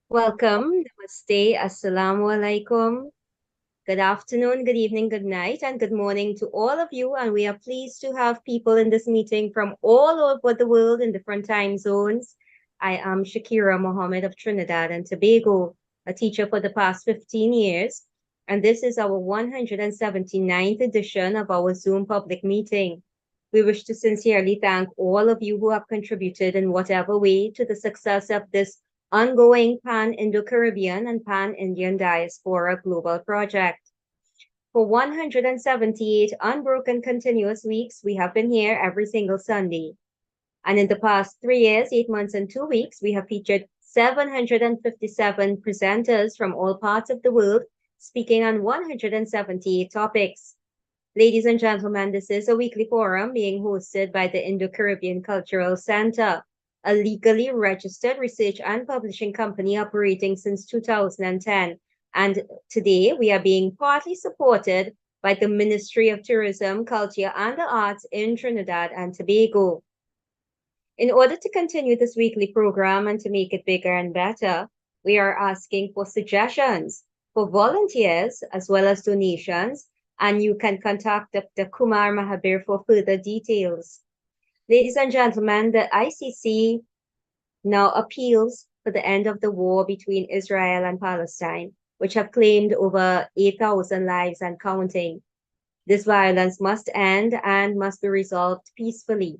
Welcome, namaste, assalamu alaikum. Good afternoon, good evening, good night, and good morning to all of you. And we are pleased to have people in this meeting from all over the world in different time zones. I am Shakira Mohammed of Trinidad and Tobago, a teacher for the past 15 years. And this is our 179th edition of our Zoom public meeting. We wish to sincerely thank all of you who have contributed in whatever way to the success of this ongoing Pan-Indo-Caribbean and Pan-Indian Diaspora global project. For 178 unbroken continuous weeks, we have been here every single Sunday. And in the past 3 years, 8 months, and 2 weeks, we have featured 757 presenters from all parts of the world, speaking on 178 topics. Ladies and gentlemen, this is a weekly forum being hosted by the Indo-Caribbean Cultural Center, a legally registered research and publishing company operating since 2010. And today we are being partly supported by the Ministry of Tourism, Culture and the Arts in Trinidad and Tobago. In order to continue this weekly program and to make it bigger and better, we are asking for suggestions for volunteers as well as donations, and you can contact Dr. Kumar Mahabir for further details. Ladies and gentlemen, the ICC now appeals for the end of the war between Israel and Palestine, which have claimed over 8,000 lives and counting. This violence must end and must be resolved peacefully.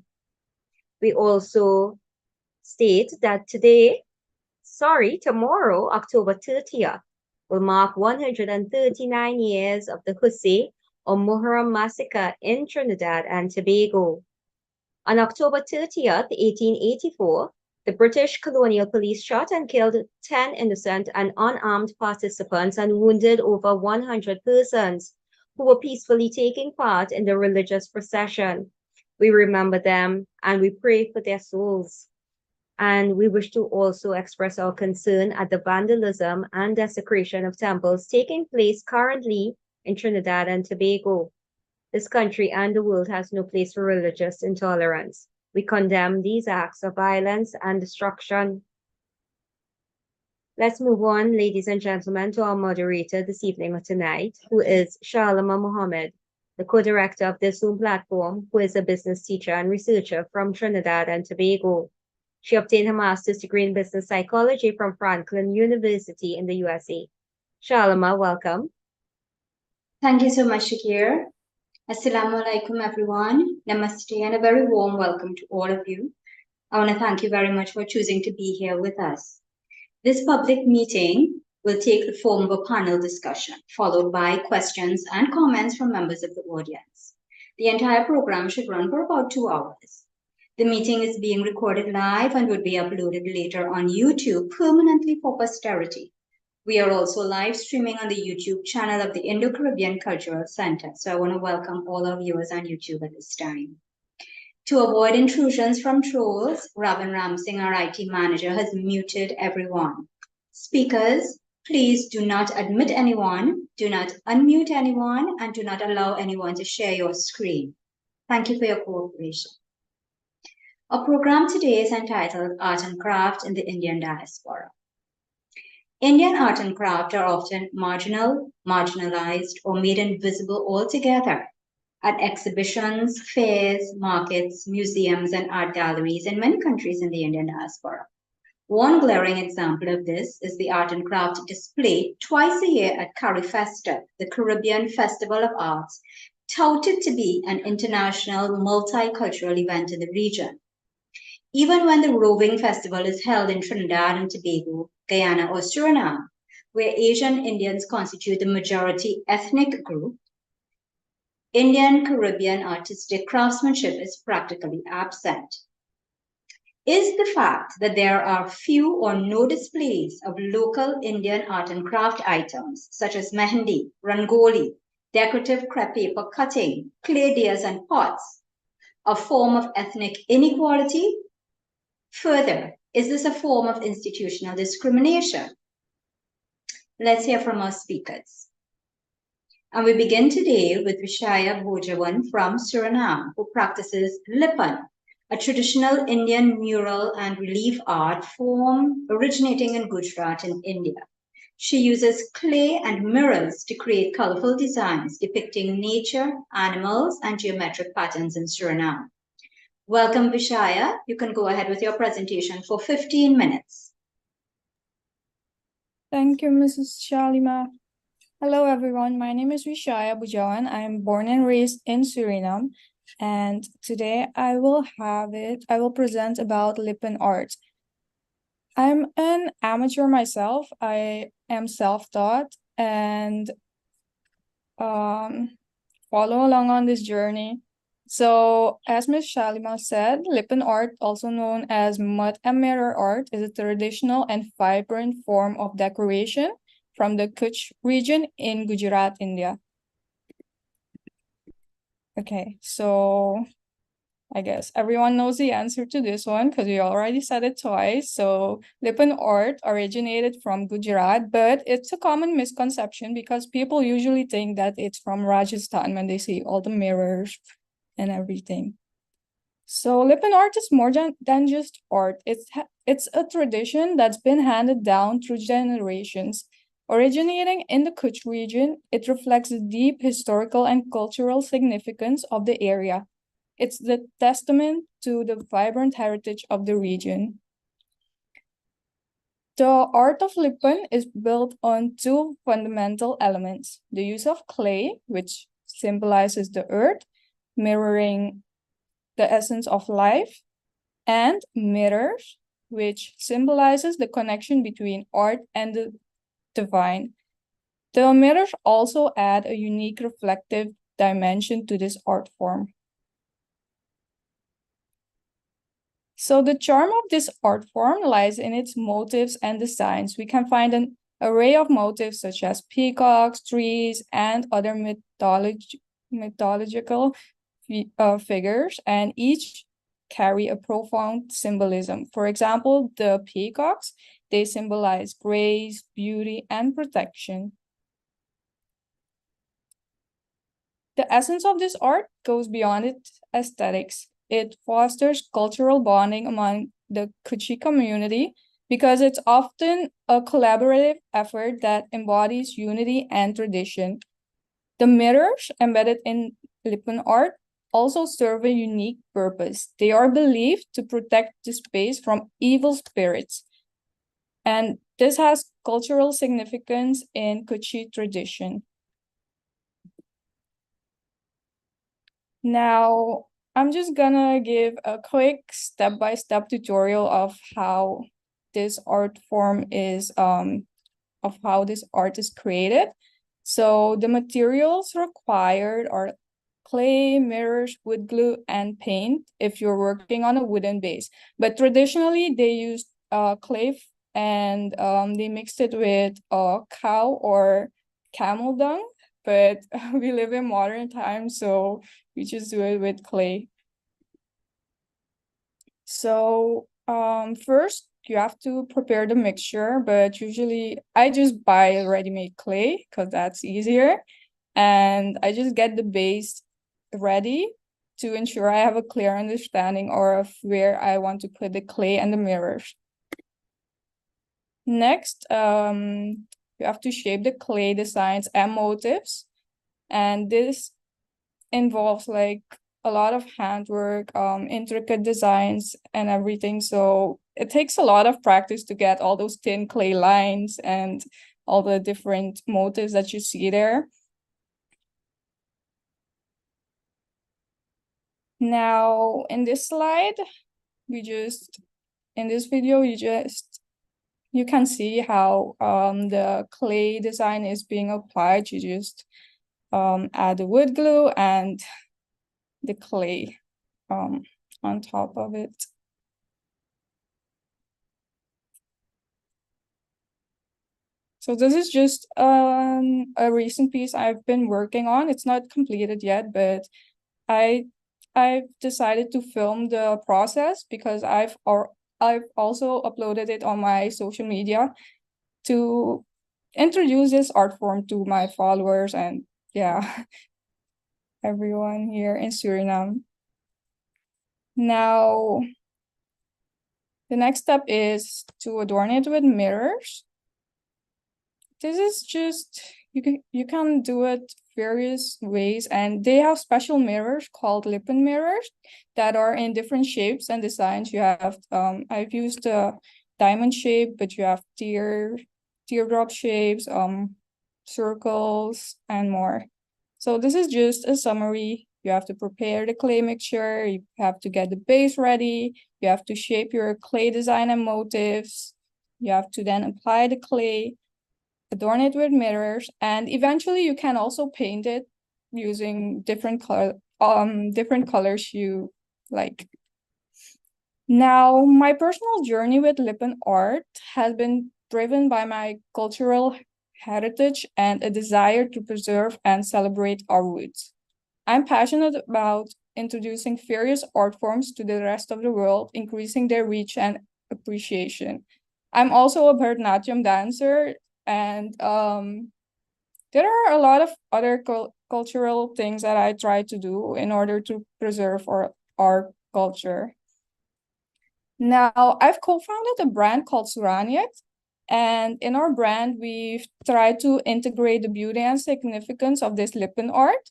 We also state that tomorrow, October 30th, will mark 139 years of the Hussey or Muharram massacre in Trinidad and Tobago. On October 30th, 1884, the British colonial police shot and killed 10 innocent and unarmed participants and wounded over 100 persons who were peacefully taking part in the religious procession. We remember them and we pray for their souls. And we wish to also express our concern at the vandalism and desecration of temples taking place currently in Trinidad and Tobago. This country and the world has no place for religious intolerance. We condemn these acts of violence and destruction. Let's move on, ladies and gentlemen, to our moderator this evening or tonight, who is Shalama Mohammed, the co-director of this Zoom platform, who is a business teacher and researcher from Trinidad and Tobago. She obtained her master's degree in business psychology from Franklin University in the USA. Shalama, welcome. Thank you so much, Shakir. Assalamu alaikum, everyone. Namaste, and a very warm welcome to all of you. I want to thank you very much for choosing to be here with us. This public meeting will take the form of a panel discussion, followed by questions and comments from members of the audience. The entire program should run for about 2 hours. The meeting is being recorded live and will be uploaded later on YouTube permanently for posterity. We are also live streaming on the YouTube channel of the Indo-Caribbean Cultural Center. So I want to welcome all our viewers on YouTube at this time. To avoid intrusions from trolls, Robin Ramsing, our IT manager, has muted everyone. Speakers, please do not admit anyone, do not unmute anyone, and do not allow anyone to share your screen. Thank you for your cooperation. Our program today is entitled Art and Craft in the Indian Diaspora. Indian art and craft are often marginalized, or made invisible altogether at exhibitions, fairs, markets, museums, and art galleries in many countries in the Indian diaspora. One glaring example of this is the art and craft display twice a year at Carifesta, the Caribbean Festival of Arts, touted to be an international multicultural event in the region. Even when the roving festival is held in Trinidad and Tobago, Guyana, or Suriname, where Asian Indians constitute the majority ethnic group, Indian Caribbean artistic craftsmanship is practically absent. Is the fact that there are few or no displays of local Indian art and craft items such as mehendi, rangoli, decorative crepe paper cutting, clay diyas, and pots a form of ethnic inequality? Further, is this a form of institutional discrimination? Let's hear from our speakers. And we begin today with Vishaya Bojawan from Suriname, who practices lipan, a traditional Indian mural and relief art form originating in Gujarat in India. She uses clay and mirrors to create colorful designs depicting nature, animals, and geometric patterns in Suriname. Welcome, Vishaya. You can go ahead with your presentation for 15 minutes. Thank you, Mrs. Shalima. Hello, everyone. My name is Vishaya Bujawan. I am born and raised in Suriname, and today I will present about Lippen art. I'm an amateur myself. I am self-taught and follow along on this journey. So, as Ms. Shalima said, Lippen art, also known as mud and mirror art, is a traditional and vibrant form of decoration from the Kutch region in Gujarat, India. Okay, so I guess everyone knows the answer to this one because we already said it twice. So Lippen art originated from Gujarat, but it's a common misconception because people usually think that it's from Rajasthan when they see all the mirrors and everything. So Lippen art is more than just art. It's a tradition that's been handed down through generations. Originating in the Kutch region, it reflects the deep historical and cultural significance of the area. It's the testament to the vibrant heritage of the region. The art of Lippen is built on two fundamental elements: the use of clay, which symbolizes the earth, mirroring the essence of life, and mirrors, which symbolizes the connection between art and the divine. The mirrors also add a unique reflective dimension to this art form. So the charm of this art form lies in its motifs and designs. We can find an array of motifs such as peacocks, trees, and other mythological figures, and each carry a profound symbolism. For example, the peacocks, they symbolize grace, beauty, and protection. The essence of this art goes beyond its aesthetics. It fosters cultural bonding among the Kutchi community because it's often a collaborative effort that embodies unity and tradition. The mirrors embedded in Lippen art also serve a unique purpose. They are believed to protect the space from evil spirits. And this has cultural significance in Kutchi tradition. Now, I'm just gonna give a quick step-by-step tutorial of how this art form is, of how this art is created. So the materials required are clay, mirrors, wood glue, and paint if you're working on a wooden base. But traditionally, they used clay and they mixed it with cow or camel dung. But we live in modern times, so we just do it with clay. So first you have to prepare the mixture, but usually I just buy ready-made clay because that's easier. And I just get the base ready to ensure I have a clear understanding of where I want to put the clay and the mirrors. Next, you have to shape the clay designs and motifs. And this involves like a lot of handwork, intricate designs and everything. So it takes a lot of practice to get all those thin clay lines and all the different motifs that you see there. Now, in this slide, in this video, you can see how the clay design is being applied. You just add the wood glue and the clay on top of it. So this is just a recent piece I've been working on. It's not completed yet, but I've decided to film the process because I've also uploaded it on my social media to introduce this art form to my followers and yeah, everyone here in Suriname. Now, the next step is to adorn it with mirrors. This is just, you can do it various ways, and they have special mirrors called Lippen mirrors that are in different shapes and designs. You have, I've used a diamond shape, but you have teardrop shapes, circles, and more. So this is just a summary. You have to prepare the clay mixture, you have to get the base ready, you have to shape your clay design and motifs, you have to then apply the clay, adorn it with mirrors, and eventually you can also paint it using different colors you like. Now, my personal journey with Lippen art has been driven by my cultural heritage and a desire to preserve and celebrate our roots. I'm passionate about introducing various art forms to the rest of the world, increasing their reach and appreciation. I'm also a Bharatanatyam dancer, and there are a lot of other cultural things that I try to do in order to preserve our culture. Now, I've co-founded a brand called Suraniet, and in our brand, we've tried to integrate the beauty and significance of this Lippen art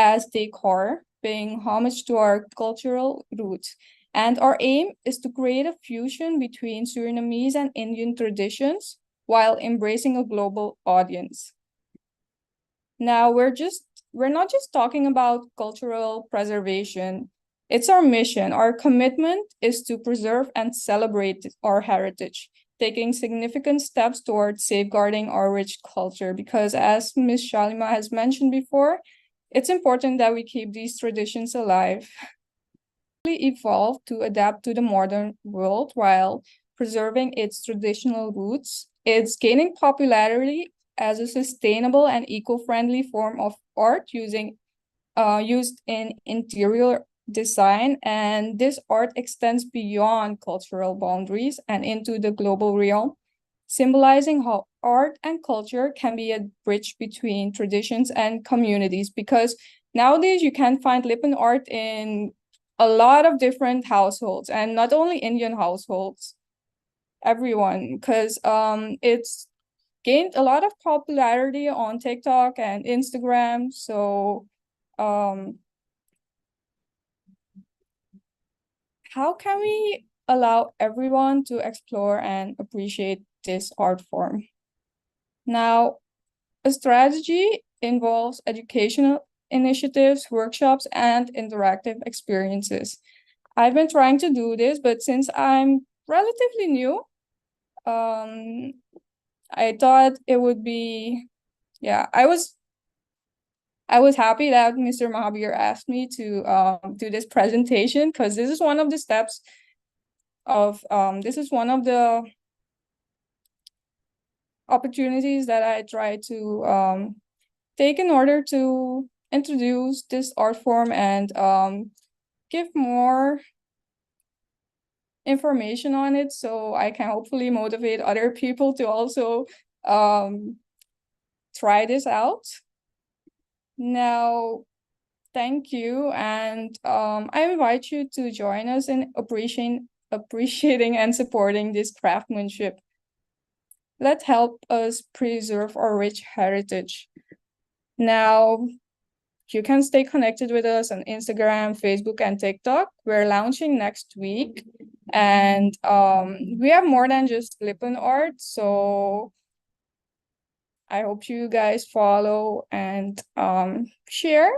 as decor, paying homage to our cultural roots. And our aim is to create a fusion between Surinamese and Indian traditions while embracing a global audience. Now, we're not just talking about cultural preservation. It's our mission. Our commitment is to preserve and celebrate our heritage, taking significant steps towards safeguarding our rich culture, because as Ms. Shalima has mentioned before, it's important that we keep these traditions alive. Evolve to adapt to the modern world while preserving its traditional roots. It's gaining popularity as a sustainable and eco-friendly form of art used in interior design, and this art extends beyond cultural boundaries and into the global realm, symbolizing how art and culture can be a bridge between traditions and communities, because nowadays you can find Lippen art in a lot of different households, and not only Indian households, everyone, because it's gained a lot of popularity on TikTok and Instagram. So how can we allow everyone to explore and appreciate this art form? Now, a strategy involves educational initiatives, workshops, and interactive experiences. I've been trying to do this, but since I'm relatively new, I thought it would be, I was happy that Mr. Mahabir asked me to do this presentation, because this is one of the steps of, this is one of the opportunities that I try to take in order to introduce this art form and give more information on it, so I can hopefully motivate other people to also try this out. Now, thank you, and I invite you to join us in appreciating and supporting this craftsmanship. Let's help us preserve our rich heritage. Now, you can stay connected with us on Instagram, Facebook, and TikTok. We're launching next week, and we have more than just Lippen art, so I hope you guys follow and share.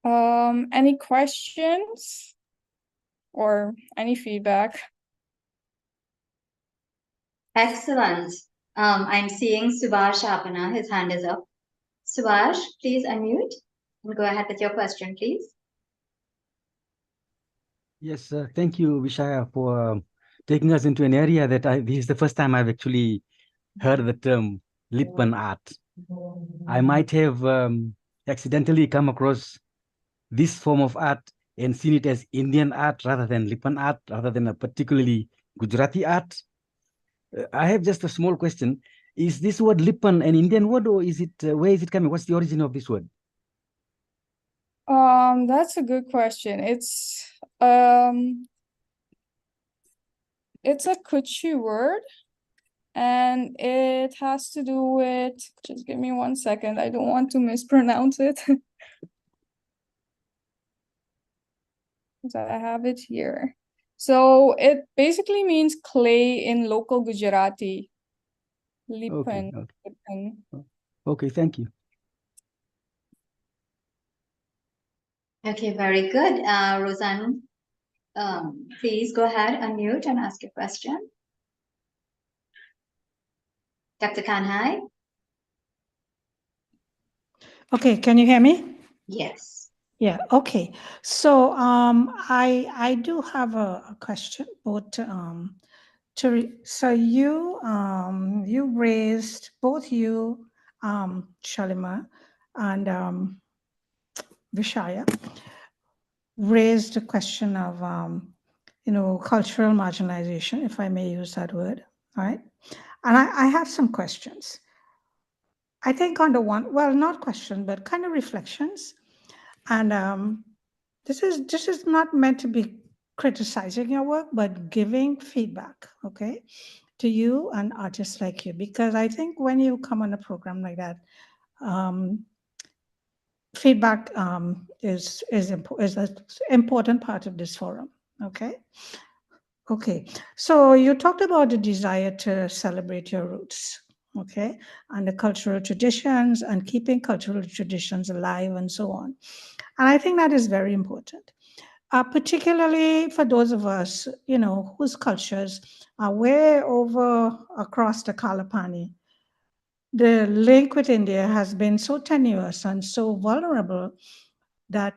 Any questions or any feedback? Excellent. I'm seeing Subhash Apana, his hand is up. Subhash, please unmute and go ahead with your question, please. Yes, thank you, Vishaya, for taking us into an area that this is the first time I've actually heard the term Lippen art. I might have accidentally come across this form of art and seen it as Indian art rather than Lippen art, rather than a particularly Gujarati art. I have just a small question. Is this word Lippen an Indian word, or is it, where is it coming? What's the origin of this word? That's a good question. It's It's a Kutchi word, and it has to do with, just give me 1 second, I don't want to mispronounce it. I have it here. So it basically means clay in local Gujarati. Lipan. Okay. Lipan. Okay, thank you. Okay, very good. Roseanne, please go ahead, unmute and ask your question. Dr. Kanhai? Okay, can you hear me? Yes. Yeah, okay. So I do have a question, but so you raised, both you, Shalima and Vishaya, raised a question of cultural marginalization, if I may use that word, right? And I have some questions. I think on the one, well, not question, but kind of reflections. And this is not meant to be criticizing your work, but giving feedback, okay, to you and artists like you. Because I think when you come on a program like that, feedback is an important part of this forum, okay? Okay, so you talked about the desire to celebrate your roots, okay, and the cultural traditions and keeping cultural traditions alive and so on. And I think that is very important, particularly for those of us, whose cultures are way over across the Kalapani. The link with India has been so tenuous and so vulnerable that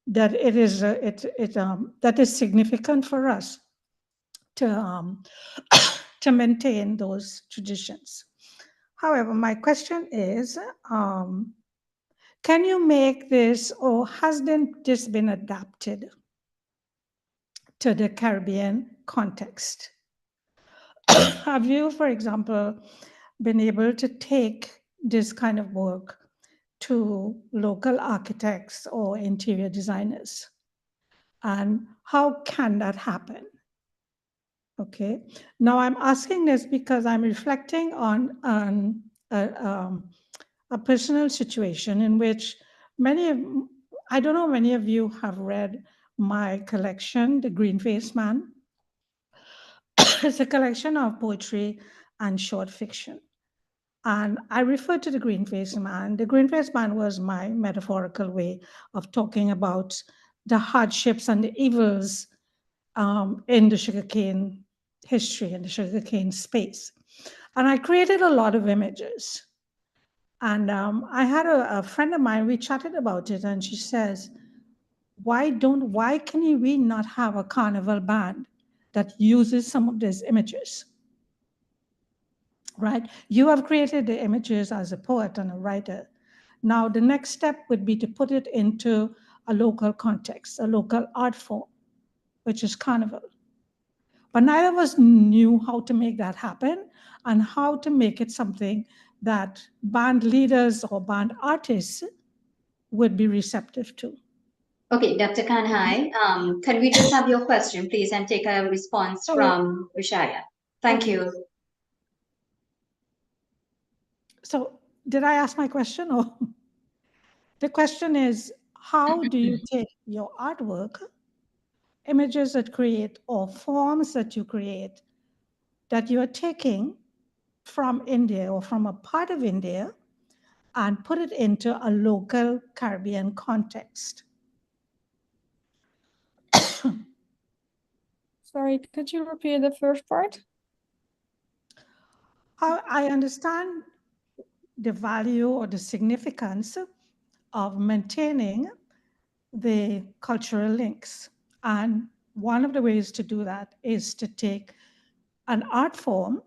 it is that is significant for us to to maintain those traditions. However, my question is, can you make this, or has this been adapted to the Caribbean context? Have you, for example, been able to take this kind of work to local architects or interior designers? And how can that happen? Okay. Now I'm asking this because I'm reflecting on a personal situation in which I don't know, many of you have read my collection, The Green Faced Man. It's a collection of poetry and short fiction. And I refer to The Green Faced Man. The Green Faced Man was my metaphorical way of talking about the hardships and the evils in the sugarcane history, in the sugarcane space. And I created a lot of images. And I had a friend of mine, we chatted about it, and she says, why can we not have a carnival band that uses some of these images? Right? You have created the images as a poet and a writer. Now, the next step would be to put it into a local context, a local art form, which is carnival. But neither of us knew how to make that happen and how to make it something that band leaders or band artists would be receptive to. Okay, Dr. Kanhai, can we just have your question, please, and take a response from Vishaya? Thank you. So did I ask my question? Or the question is, how do you take your artwork, images that create, or forms that you create, that you are taking from India or from a part of India, and put it into a local Caribbean context? Sorry, could you repeat the first part? I understand the value or the significance of maintaining the cultural links. And one of the ways to do that is to take an art form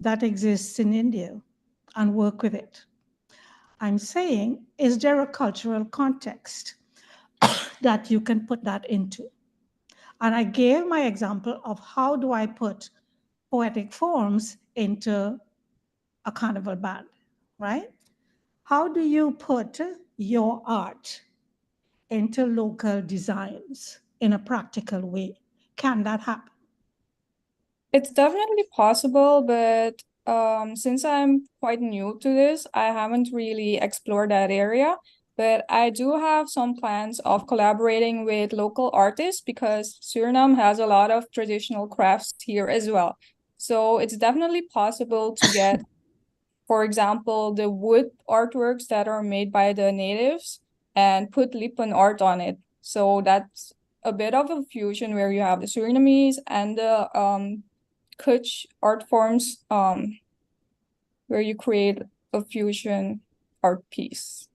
that exists in India and work with it. I'm saying, is there a cultural context that you can put that into? And I gave my example of how do I put poetic forms into a carnival band, right? How do you put your art into local designs, in a practical way? Can that happen? It's definitely possible, but since I'm quite new to this, I haven't really explored that area. But I do have some plans of collaborating with local artists because Suriname has a lot of traditional crafts here as well. So it's definitely possible to get, for example, the wood artworks that are made by the natives and put Lipan art on it. So that's a bit of a fusion where you have the Surinamese and the Kutch art forms where you create a fusion art piece,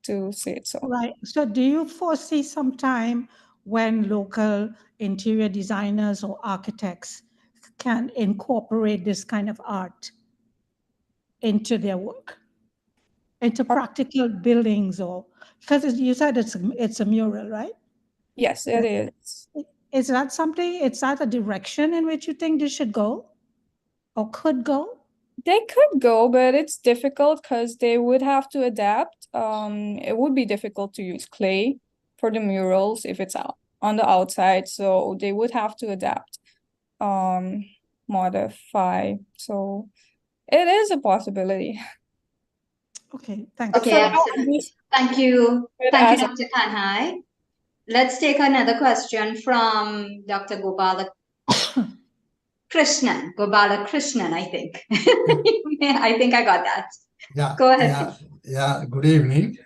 to say it so. Right. So do you foresee some time when local interior designers or architects can incorporate this kind of art into their work, into practical buildings, or because you said it's a mural, right? Yes, it is. Is that something, is that a direction in which you think this should go or could go? They could go, but it's difficult because they would have to adapt. It would be difficult to use clay for the murals if it's out on the outside, so they would have to adapt, modify. So it is a possibility. Okay, thanks. Okay, For now, excellent. just Thank you. good Thank as you, a- Dr. Kanhai. Let's take another question from Dr. Gopala Krishnan, I think. I think I got that. Yeah, Go ahead, yeah, please. yeah. Good evening.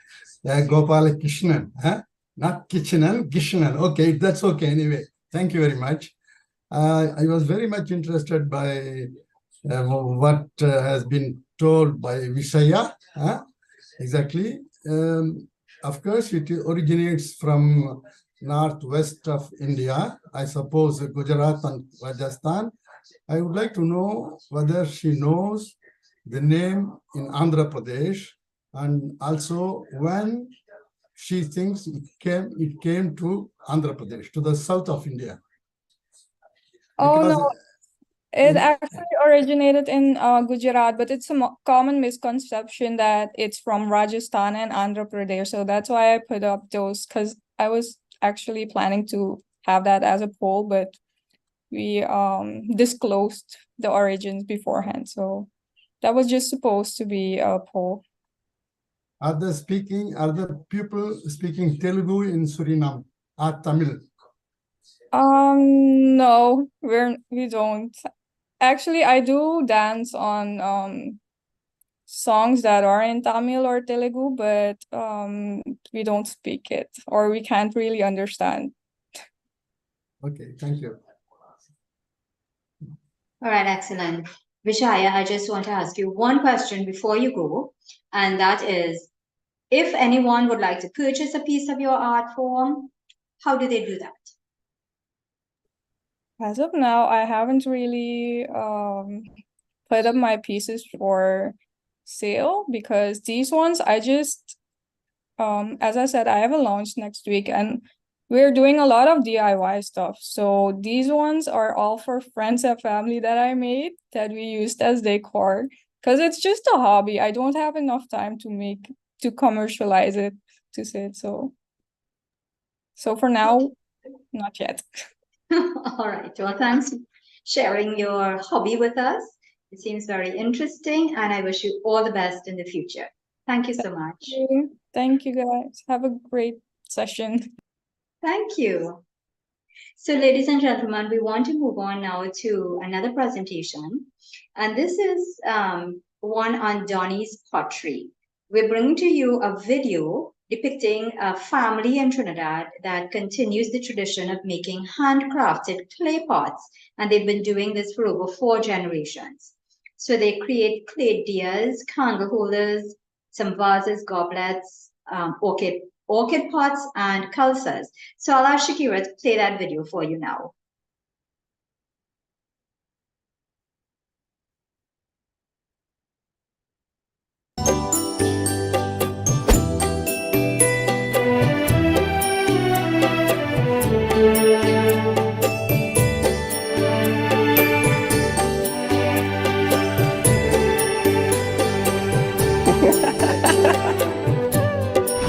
Gopala Krishnan, huh? Not Kitchener, Gishnan. Okay, that's okay anyway. Thank you very much. I was very much interested by what has been told by Vishaya. Huh? Exactly. Of course, it originates from northwest of India, I suppose Gujarat and Rajasthan. I would like to know whether she knows the name in Andhra Pradesh, and also when she thinks it came to Andhra Pradesh, to the south of India. Oh Because no, it in- actually originated in Gujarat, but it's a common misconception that it's from Rajasthan and Andhra Pradesh. So that's why I put up those, because I was actually planning to have that as a poll, but we disclosed the origins beforehand. So that was just supposed to be a poll. are the people speaking Telugu in Suriname or Tamil? No, we don't. Actually, I do dance on songs that are in Tamil or Telugu, but we don't speak it or we can't really understand. Okay, thank you. All right, excellent. Vishaya, I just want to ask you one question before you go, and that is, if anyone would like to purchase a piece of your art form, how do they do that? As of now, I haven't really put up my pieces for sale because these ones I just as I said, I have a launch next week and we're doing a lot of DIY stuff. So these ones are all for friends and family that I made that we used as decor because it's just a hobby. I don't have enough time to commercialize it, to say it so. So for now, not yet. All right. Well, thanks for sharing your hobby with us. It seems very interesting, and I wish you all the best in the future. Thank you so much. Thank you, guys. Have a great session. Thank you. So, ladies and gentlemen, we want to move on now to another presentation. And this is one on Donnie's pottery. We're bringing to you a video depicting a family in Trinidad that continues the tradition of making handcrafted clay pots. And they've been doing this for over 4 generations. So they create clay diyas, candle holders, some vases, goblets, orchid pots, and kalsas. So I'll ask Shakira to play that video for you now.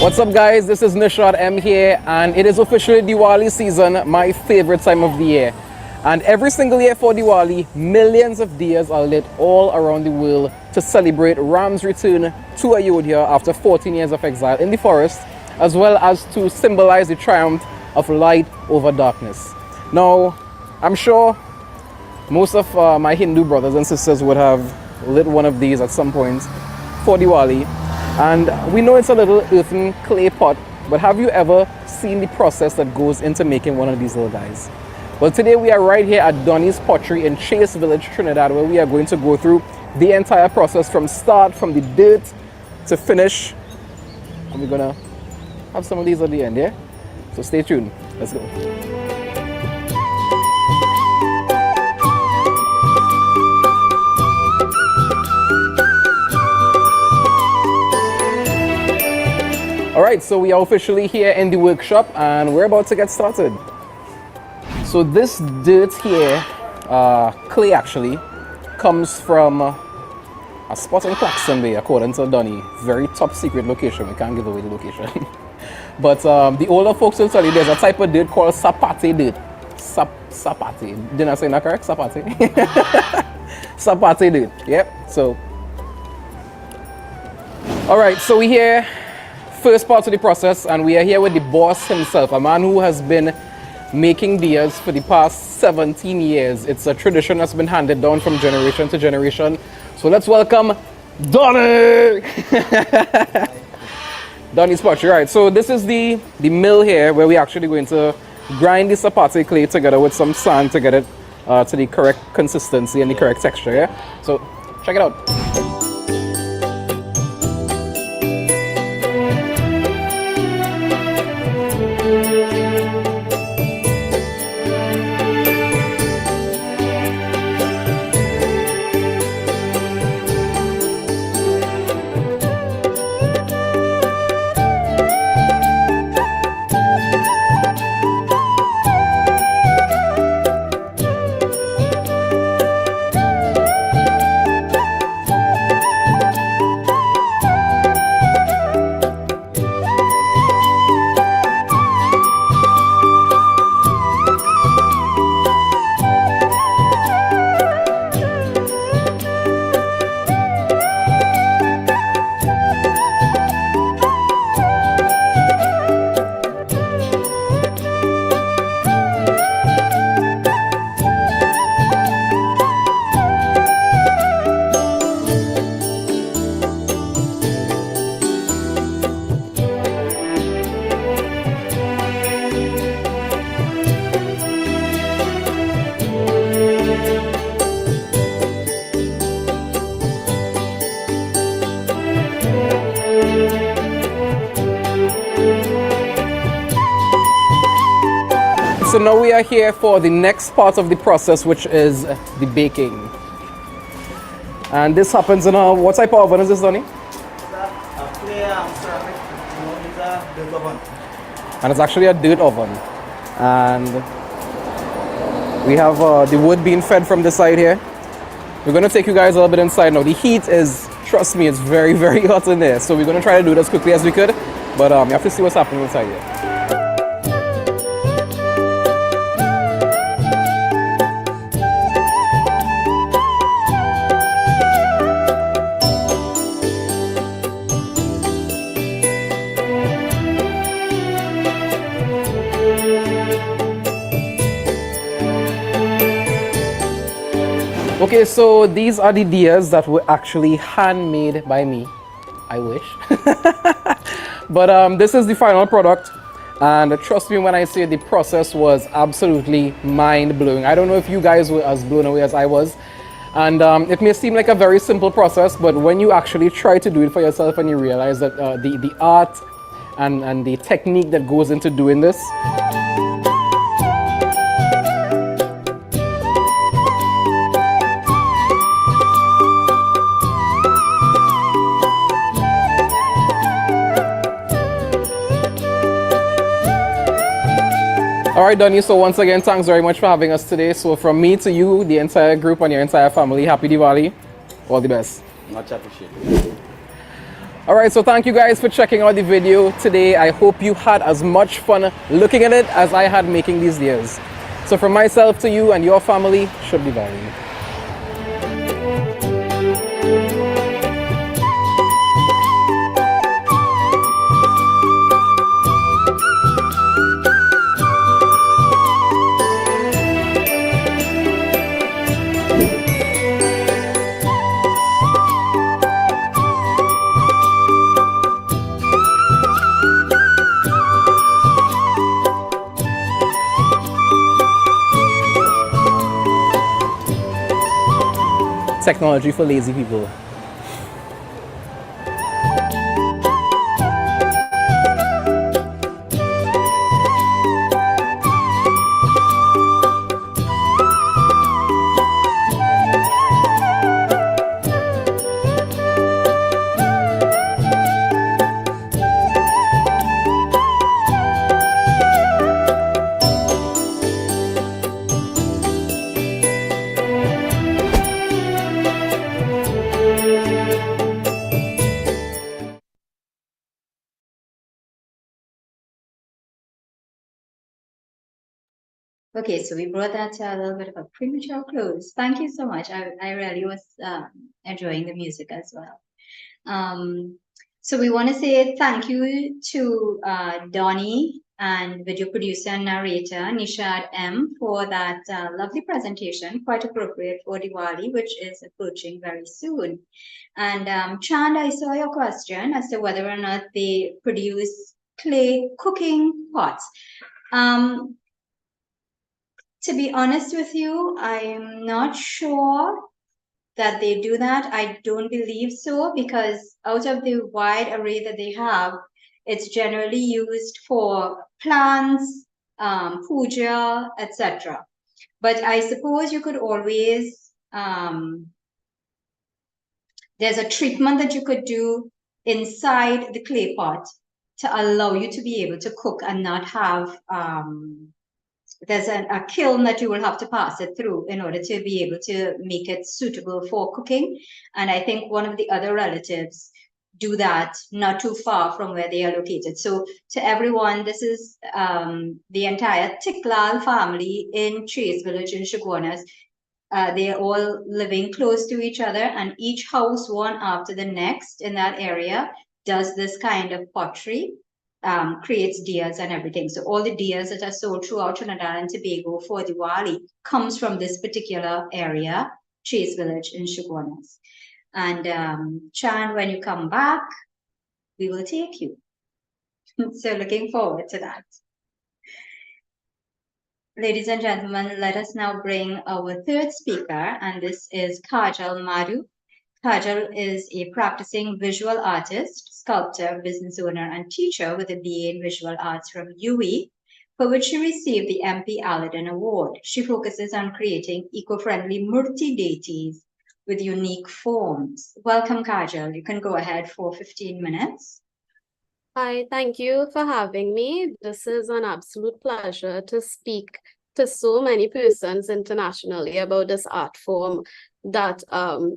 What's up guys, this is Nishad M here, and it is officially Diwali season, my favorite time of the year. And every single year for Diwali, millions of diyas are lit all around the world to celebrate Ram's return to Ayodhya after 14 years of exile in the forest, as well as to symbolize the triumph of light over darkness. Now, I'm sure most of my Hindu brothers and sisters would have lit one of these at some point for Diwali. And we know it's a little earthen clay pot, but have you ever seen the process that goes into making one of these little guys? Well, today we are right here at Donnie's Pottery in Chase Village, Trinidad, where we are going to go through the entire process from start, from the dirt to finish. And we're gonna have some of these at the end, yeah? So stay tuned, let's go. Alright, so we are officially here in the workshop and we're about to get started. So this dirt here, clay actually, comes from a spot in Claxton Bay, according to Donnie. Very top secret location, we can't give away the location. But the older folks will tell you there's a type of dirt called sapate dirt. Sapate, didn't I say that correct? Sapate? Sapate dirt, yep, so. Alright, so we're here. First part of the process, and we are here with the boss himself, a man who has been making diyas for the past 17 years. It's a tradition that's been handed down from generation to generation. So let's welcome Donnie! Donnie's Pottery. Right, so this is the mill here where we're actually going to grind the sapate clay together with some sand to get it to the correct consistency and the correct texture, yeah? So check it out. So now we are here for the next part of the process, which is the baking. And this happens in a, what type of oven is this, Donnie? And it's actually a dirt oven. And we have the wood being fed from this side here. We're going to take you guys a little bit inside now. The heat is, trust me, it's very, very hot in there. So we're going to try to do this as quickly as we could. But you have to see what's happening inside here. Okay, so these are the diyas that were actually handmade by me. I wish. But this is the final product. And trust me when I say the process was absolutely mind-blowing. I don't know if you guys were as blown away as I was. And it may seem like a very simple process, but when you actually try to do it for yourself and you realize that the art and the technique that goes into doing this. All right, Donnie, so once again, thanks very much for having us today. So from me to you, the entire group and your entire family, happy Diwali. All the best. Much appreciated. All right, so thank you guys for checking out the video today. I hope you had as much fun looking at it as I had making these deers. So from myself to you and your family, should be very. Technology for lazy people. Okay, so we brought that to a little bit of a premature close. Thank you so much. I really was enjoying the music as well. So we want to say thank you to Donnie and video producer and narrator Nishad M for that lovely presentation, quite appropriate for Diwali, which is approaching very soon. And Chand, I saw your question as to whether or not they produce clay cooking pots. To be honest with you, I'm not sure that they do that. I don't believe so, because out of the wide array that they have, it's generally used for plants, puja, etc. But I suppose you could always, there's a treatment that you could do inside the clay pot to allow you to be able to cook and not have there's a kiln that you will have to pass it through in order to be able to make it suitable for cooking. And I think one of the other relatives do that not too far from where they are located. So to everyone, this is the entire Tiklal family in Chase Village in Chaguanas. They are all living close to each other, and each house, one after the next in that area, does this kind of pottery. Creates deers and everything. So all the deers that are sold throughout Trinidad and Tobago for Diwali comes from this particular area, Chase Village in Chaguanas. And Chan, when you come back, we will take you. So looking forward to that. Ladies and gentlemen, let us now bring our third speaker, and this is Kajal Madhu. Kajal is a practicing visual artist, sculptor, business owner, and teacher with a BA in Visual Arts from UWI, for which she received the MP Aladdin Award. She focuses on creating eco-friendly murti deities with unique forms. Welcome, Kajal. You can go ahead for 15 minutes. Hi, thank you for having me. This is an absolute pleasure to speak to so many persons internationally about this art form that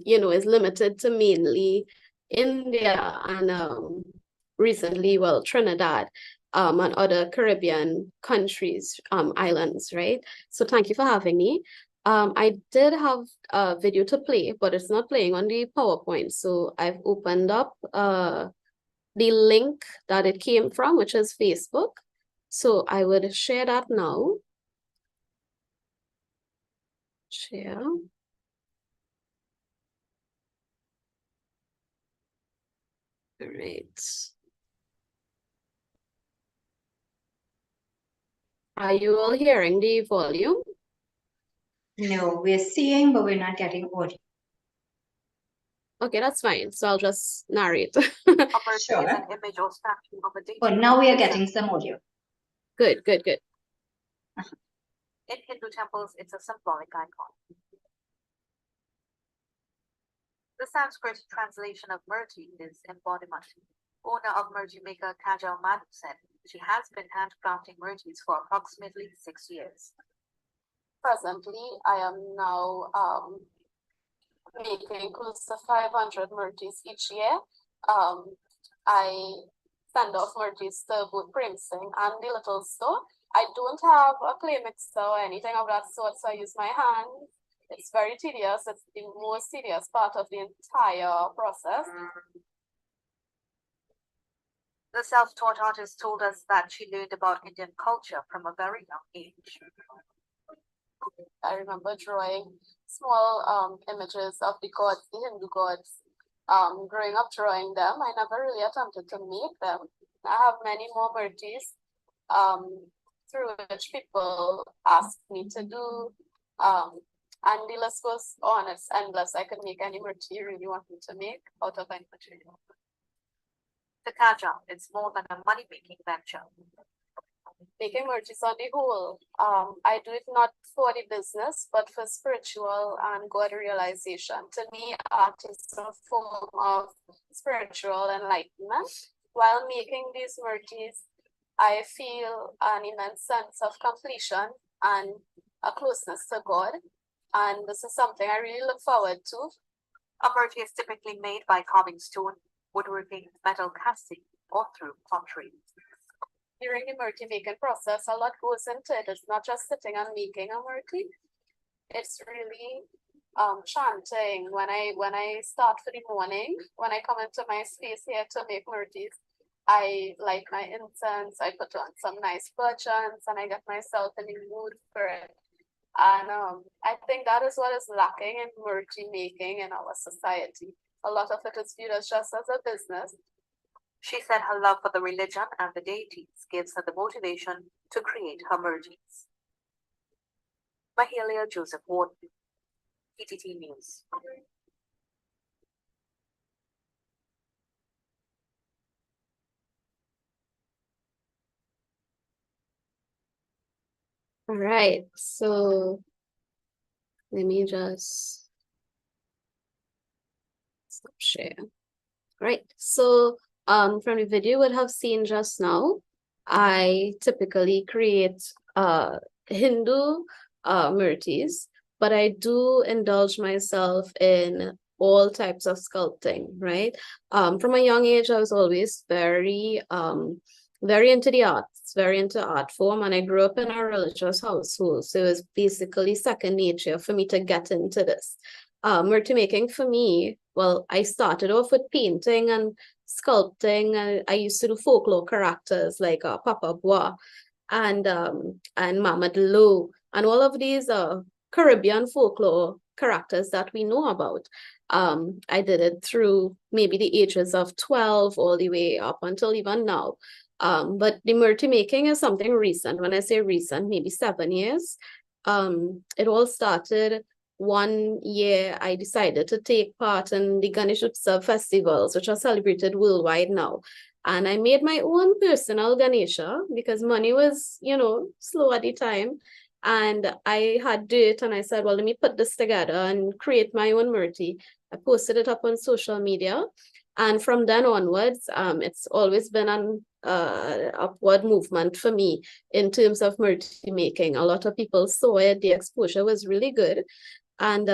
is limited to mainly India and recently, well, Trinidad and other Caribbean countries, islands, right? So thank you for having me. I did have a video to play, but it's not playing on the PowerPoint. So I've opened up the link that it came from, which is Facebook. So I would share that now. Share. All right. Are you all hearing the volume? No, we're seeing, but we're not getting audio. Okay, that's fine. So I'll just narrate. Sure. But now we are getting some audio. Good, good, good. In Hindu temples, it's a symbolic icon. The Sanskrit translation of Murti is embodiment. Owner of Murti maker Kajal Madhu said she has been handcrafting Murtis for approximately 6 years. Presently, I am now making close to 500 Murtis each year. I send off murtis to both Prem Singh and the little store. I don't have a clay mixer or anything of that sort, so I use my hands. It's very tedious. It's the most tedious part of the entire process. The self-taught artist told us that she learned about Indian culture from a very young age. I remember drawing small images of the gods, the Hindu gods. Growing up drawing them, I never really attempted to make them. I have many more murtis through which people ask me to do. And the list goes on, it's endless. I could make any murti you really want me to make out of any material. To Kaja, it's more than a money-making venture. Making murtis on the whole, I do it not for the business, but for spiritual and God realization. To me, art is a form of spiritual enlightenment. While making these murtis, I feel an immense sense of completion and a closeness to God. And this is something I really look forward to. A murti is typically made by carving stone, woodworking, metal casting, or through pottery. During the murti making process, a lot goes into it. It's not just sitting and making a murti. It's really chanting. When I start for the morning, when I come into my space here to make murtis, I light my incense, I put on some nice bhajans, and I get myself in the mood for it. And I think that is what is lacking in murti making in our society. A lot of it is viewed as just as a business. She said her love for the religion and the deities gives her the motivation to create her murtis. Mahalia Joseph Ward, PTT News. All right, so let me just stop share. Right, so from the video you would have seen just now, I typically create Hindu murtis, but I do indulge myself in all types of sculpting, right? From a young age, I was always very into the arts, very into art form, and I grew up in a religious household, so it was basically second nature for me to get into this. Murti making for me, well, I started off with painting and sculpting. I used to do folklore characters like Papa Bois and Mama Lo, and all of these Caribbean folklore characters that we know about. I did it through maybe the ages of 12 all the way up until even now. But the murti making is something recent. When I say recent, maybe 7 years. It all started one year I decided to take part in the Ganesh Utsav festivals, which are celebrated worldwide now. And I made my own personal Ganesha because money was, slow at the time. And I had dirt and I said, well, let me put this together and create my own murti. I posted it up on social media. And from then onwards, it's always been an upward movement for me in terms of murti making. A lot of people saw it. The exposure was really good. And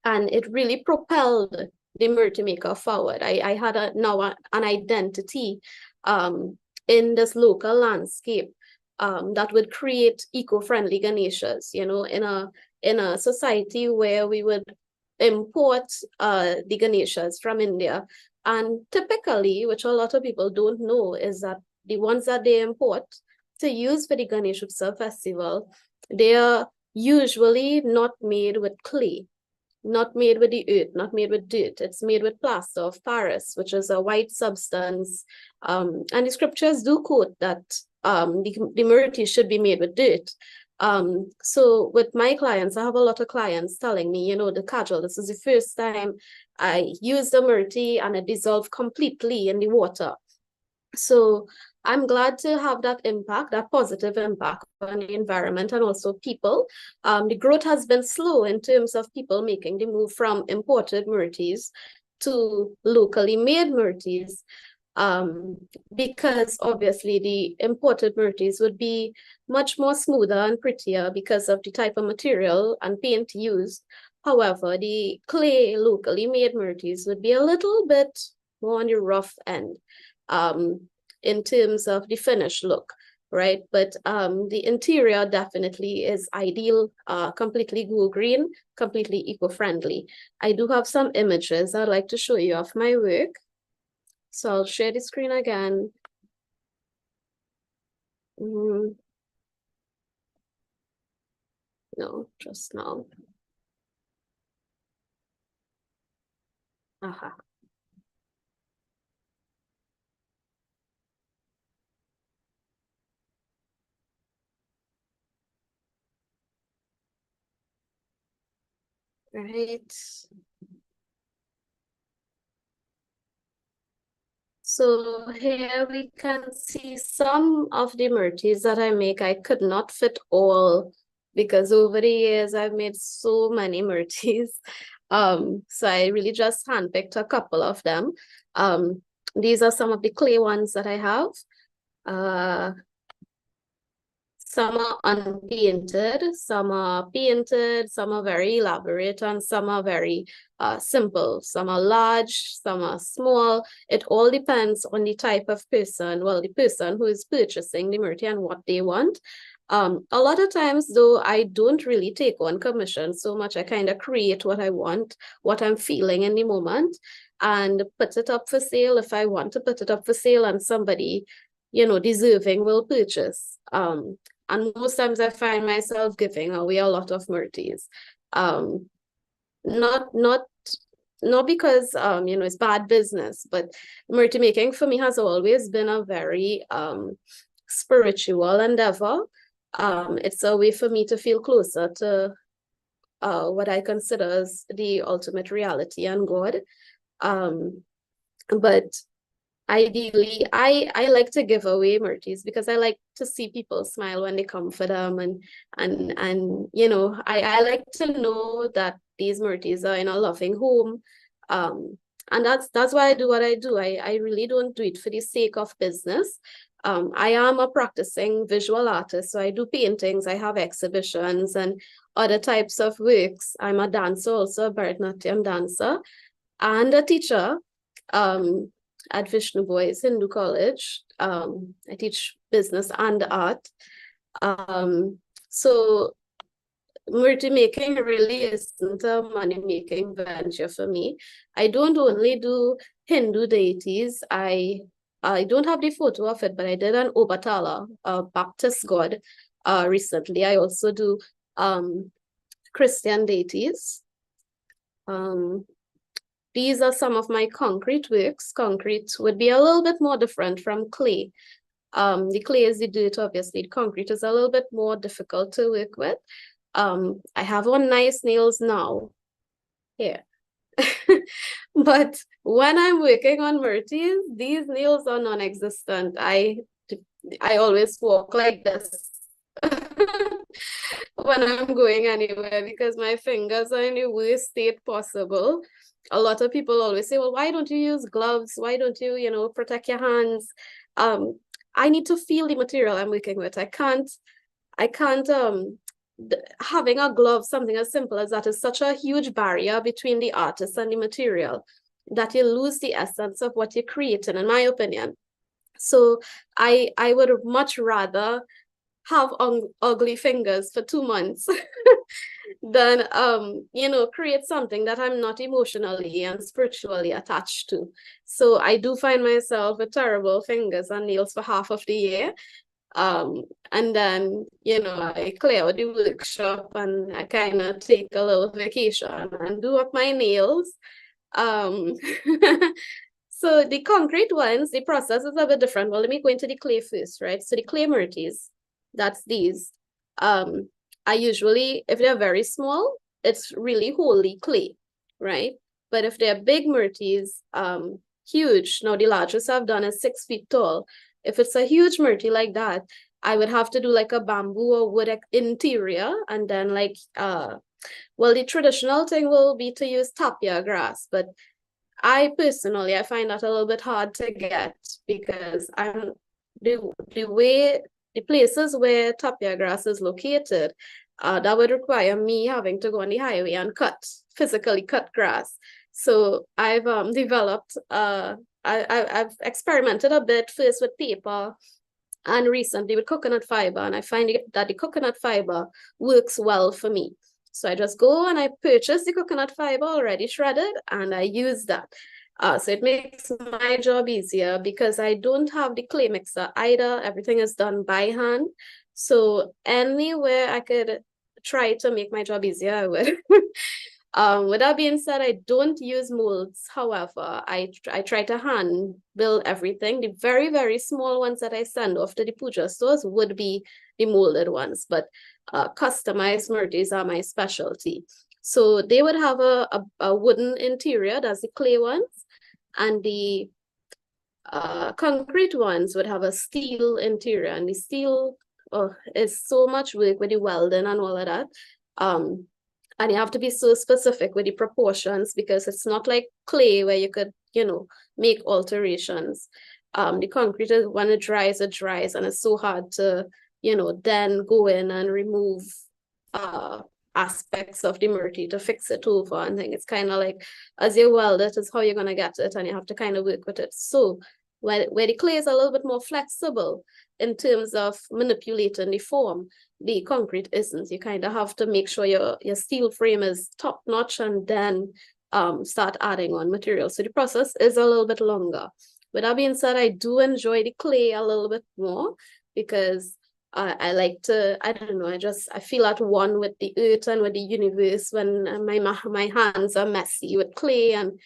it really propelled the murti maker forward. I had now an identity in this local landscape that would create eco-friendly Ganeshas, in a society where we would import the Ganeshas from India. And typically, which a lot of people don't know, is that the ones that they import to use for the Ganesh Utsav festival, they are usually not made with clay, not made with the earth, not made with dirt. It's made with plaster of Paris, which is a white substance. And the scriptures do quote that the murti should be made with dirt. So with my clients, I have a lot of clients telling me, the kajal, this is the first time I used the murti and it dissolved completely in the water. So I'm glad to have that impact, that positive impact on the environment and also people. The growth has been slow in terms of people making the move from imported murtis to locally made murtis, because obviously the imported murtis would be much more smoother and prettier because of the type of material and paint used. However, the clay locally made murtis would be a little bit more on the rough end in terms of the finished look, right? But the interior definitely is ideal, completely go green, completely eco-friendly. I do have some images I'd like to show you of my work. So I'll share the screen again. No, just now. Aha. Right. So here we can see some of the murtis that I make. I could not fit all because over the years I've made so many murtis. So I really just handpicked a couple of them. These are some of the clay ones that I have. Some are unpainted, some are painted, some are very elaborate, and some are very simple. Some are large, some are small. It all depends on the type of person, well, the person who is purchasing the murti and what they want. A lot of times, though, I don't really take on commission so much. I kind of create what I want, what I'm feeling in the moment, and put it up for sale if I want to put it up for sale and somebody, you know, deserving will purchase. And most times I find myself giving away a lot of murtis. Not because you know, it's bad business, but murti making for me has always been a very spiritual endeavor. It's a way for me to feel closer to what I consider as the ultimate reality and God. But ideally, I like to give away murtis because I like to see people smile when they come for them, and you know, I like to know that these murtis are in a loving home, and that's why I do what I do. I really don't do it for the sake of business. I am a practicing visual artist, so I do paintings, I have exhibitions and other types of works. I'm a dancer, also a Bharatanatyam dancer, and a teacher. At Vishnu Boys Hindu College. I teach business and art. So murti making really isn't a money-making venture for me. I don't only do Hindu deities. I don't have the photo of it, but I did an Obatala, a Baptist god, recently. I also do Christian deities. These are some of my concrete works. Concrete would be a little bit more different from clay. The clay is the dirt, obviously. The concrete is a little bit more difficult to work with. I have on nice nails now, here. But when I'm working on murtis, these nails are non-existent. I always walk like this when I'm going anywhere because my fingers are in the worst state possible. A lot of people always say, well, why don't you use gloves? Why don't you, you know, protect your hands? I need to feel the material I'm working with. I can't, having a glove, something as simple as that, is such a huge barrier between the artist and the material that you lose the essence of what you're creating, in my opinion. So I would much rather have ugly fingers for 2 months than you know, create something that I'm not emotionally and spiritually attached to. So I do find myself with terrible fingers and nails for half of the year, and then, you know, I clear out the workshop and I kind of take a little vacation and do up my nails. So the concrete ones, the process is a bit different. Well, let me go into the clay first, right? So the clay murtis, that's these. I usually, if they're very small, it's really wholly clay, right? But if they're big murtis, huge, now the largest I've done is 6 feet tall. If it's a huge murti like that, I would have to do like a bamboo or wood interior, and then like, well, the traditional thing will be to use tapia grass, but I personally, I find that a little bit hard to get because I'm the places where tapia grass is located, that would require me having to go on the highway and physically cut grass. So I've developed I've experimented a bit first with paper and recently with coconut fiber, and I find that the coconut fiber works well for me. So I just go and I purchase the coconut fiber already shredded and I use that. So it makes my job easier because I don't have the clay mixer either. Everything is done by hand. So anywhere I could try to make my job easier, I would. With that being said, I don't use molds. However, I try to hand build everything. The very, very small ones that I send off to the puja stores would be the molded ones, but customized murtis are my specialty. So they would have a wooden interior, that's the clay ones, and the concrete ones would have a steel interior, and the steel is so much work with the welding and all of that. And you have to be so specific with the proportions because it's not like clay where you could, make alterations. The concrete, when it dries, and it's so hard to, then go in and remove aspects of the murti to fix it over and things. It's kind of like as you weld it is how you're gonna get it, and you have to kind of work with it. So where the clay is a little bit more flexible in terms of manipulating the form, the concrete isn't. You kind of have to make sure your steel frame is top notch and then start adding on material. So the process is a little bit longer. With that being said, I do enjoy the clay a little bit more because I like to, I don't know, I feel at one with the earth and with the universe when my hands are messy with clay. And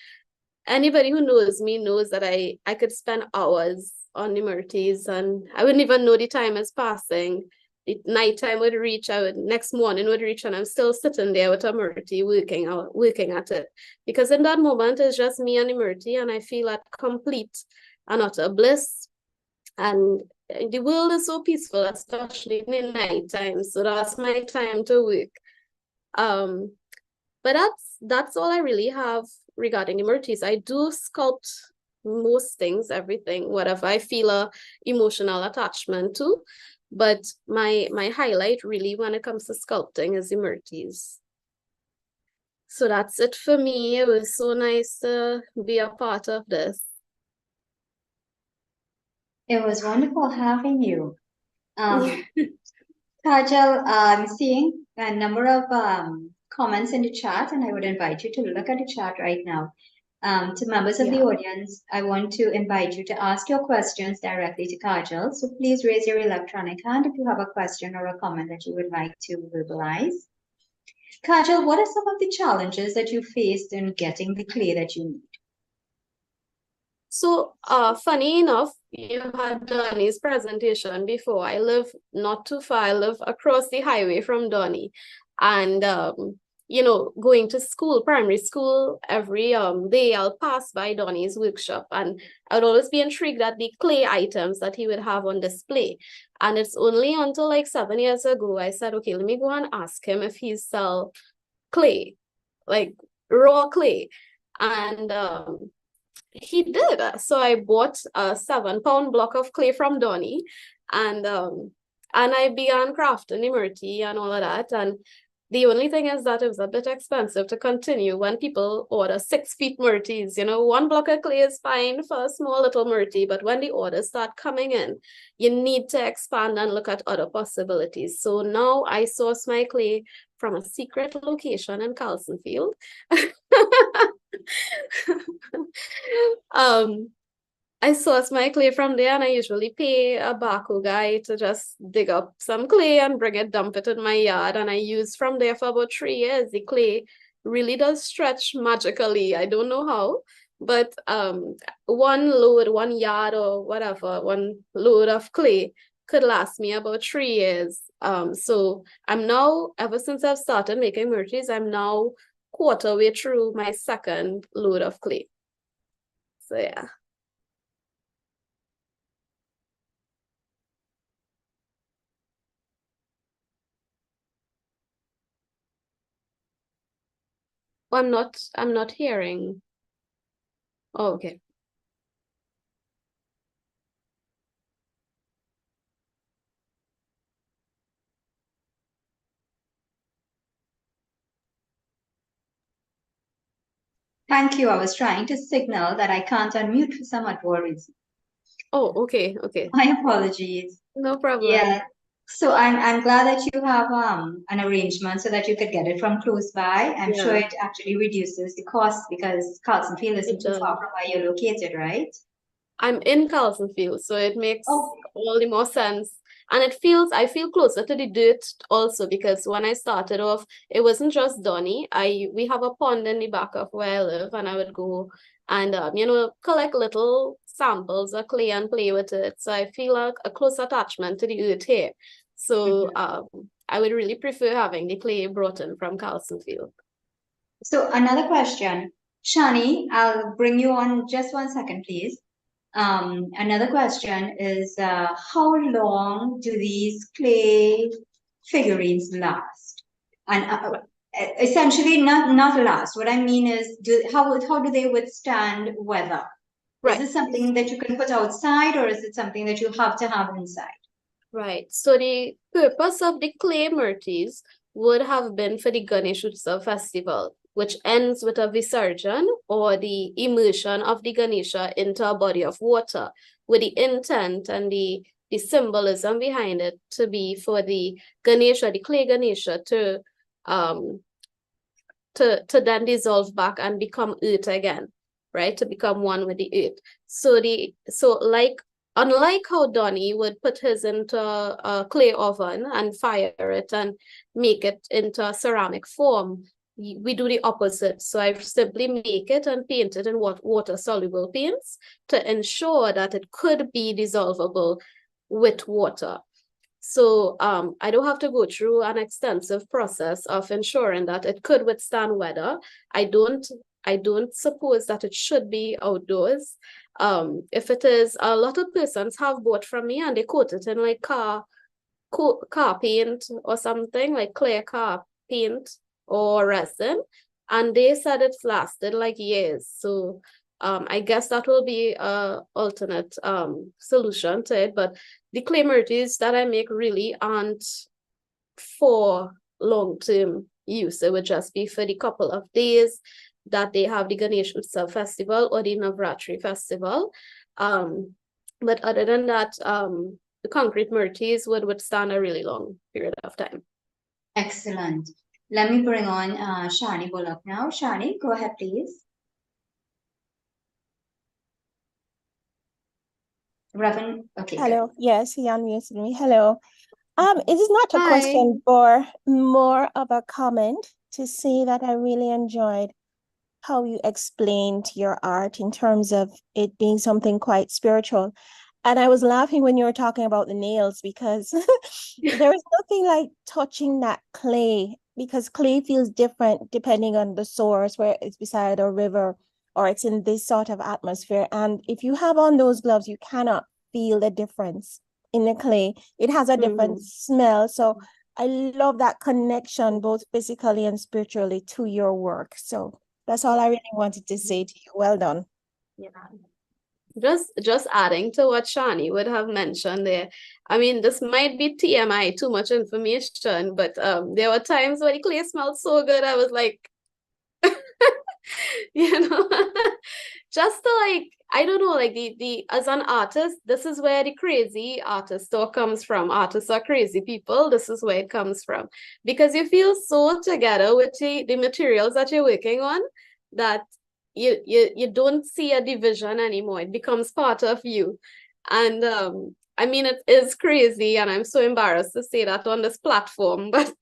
anybody who knows me knows that I could spend hours on the murtis and I wouldn't even know the time is passing. The nighttime would reach, next morning would reach, and I'm still sitting there with a murti working at it. Because in that moment, it's just me and the murti, and I feel at complete and utter bliss. And the world is so peaceful, especially in the nighttime. So that's my time to work. But that's all I really have regarding the murtis. I do sculpt most things, everything, whatever I feel a emotional attachment to. But my highlight really when it comes to sculpting is the murtis. So that's it for me. It was so nice to be a part of this. It was wonderful having you. Kajal, I'm seeing a number of comments in the chat, and I would invite you to look at the chat right now. To members of the audience, I want to invite you to ask your questions directly to Kajal. So please raise your electronic hand if you have a question or a comment that you would like to verbalize. Kajal, what are some of the challenges that you faced in getting the clay that you need? So, funny enough, you had Donnie's presentation before. I live not too far. I live across the highway from Donnie. And, going to school, primary school, every day I'll pass by Donnie's workshop. And I would always be intrigued at the clay items that he would have on display. And it's only until like 7 years ago, I said, okay, let me go and ask him if he sell clay, like raw clay. And he did. So I bought a 7-pound block of clay from Donnie, and I began crafting the murti and all of that. And the only thing is that it was a bit expensive to continue when people order 6 feet murtis. 1 block of clay is fine for a small little murti, but when the orders start coming in, you need to expand and look at other possibilities. So now I source my clay from a secret location in Carlsonfield. I source my clay from there, and I usually pay a Baku guy to just dig up some clay and bring it, dump it in my yard, and I use from there for about 3 years. The clay really does stretch magically. I don't know how, but one load, 1 yard or whatever, 1 load of clay could last me about 3 years. So I'm now, ever since I've started making murtis, I'm now quarter way through my 2nd load of clay. So yeah. I'm not hearing. Oh, okay. Thank you. I was trying to signal that I can't unmute for some odd reason. Oh, okay, okay. My apologies. No problem. Yeah. So I'm glad that you have an arrangement so that you could get it from close by. I'm sure Yeah. it actually reduces the cost because Carlson Field isn't It too far does. from where you're located, right? I'm in Carlson Field, so it makes Oh, all the more sense. And I feel closer to the dirt also because when I started off, it wasn't just Donny. We have a pond in the back of where I live, and I would go and collect little samples of clay and play with it. So I feel like a close attachment to the earth here. So I would really prefer having the clay brought in from Carlson Field. so another question. Shani, I'll bring you on just 1 second, please. Another question is how long do these clay figurines last? And essentially not last. What I mean is how do they withstand weather? Right. Is it something that you can put outside or is it something that you have to have inside? Right. So the purpose of the clay murtis would have been for the Ganesh Utsav festival, which ends with a Visarjan or the immersion of the Ganesha into a body of water, with the intent and the symbolism behind it to be for the Ganesha, the clay Ganesha, to then dissolve back and become earth again, right? To become one with the earth. Unlike how Donny would put his into a clay oven and fire it and make it into a ceramic form, we do the opposite. So I simply make it and paint it in water-soluble paints to ensure that it could be dissolvable with water. So I don't have to go through an extensive process of ensuring that it could withstand weather. I don't suppose that it should be outdoors. If it is, a lot of persons have bought from me and they coat it in like car paint or something, like clear car paint or resin, and they said it's lasted like years. So I guess that will be a alternate solution to it. But the clay murtis that I make really aren't for long-term use. It would just be for the couple of days that they have the Ganesh Utsav festival or the Navratri festival. But other than that, the concrete murtis would withstand a really long period of time. Excellent. Let me bring on Shani Bullock now. Shani, go ahead, please. Reverend, okay. Hello. Yes, he unmuted me. Hello. It is not a Hi. question, but more of a comment to say that I really enjoyed how you explained your art in terms of it being something quite spiritual. And I was laughing when you were talking about the nails because there is nothing like touching that clay because clay feels different depending on the source, where it's beside a river or it's in this sort of atmosphere. And if you have on those gloves, you cannot feel the difference in the clay. It has a different smell. So I love that connection, both physically and spiritually, to your work. So that's all I really wanted to say to you. Well done. Yeah. Just adding to what Shani would have mentioned there. I mean, this might be TMI, too much information, but there were times when the clay smelled so good, I was like, just to like, I don't know, like the as an artist, this is where the crazy artist talk comes from. Artists are crazy people. This is where it comes from. Because you feel so together with the materials that you're working on that you don't see a division anymore. It becomes part of you. And I mean, it is crazy, and I'm so embarrassed to say that on this platform, but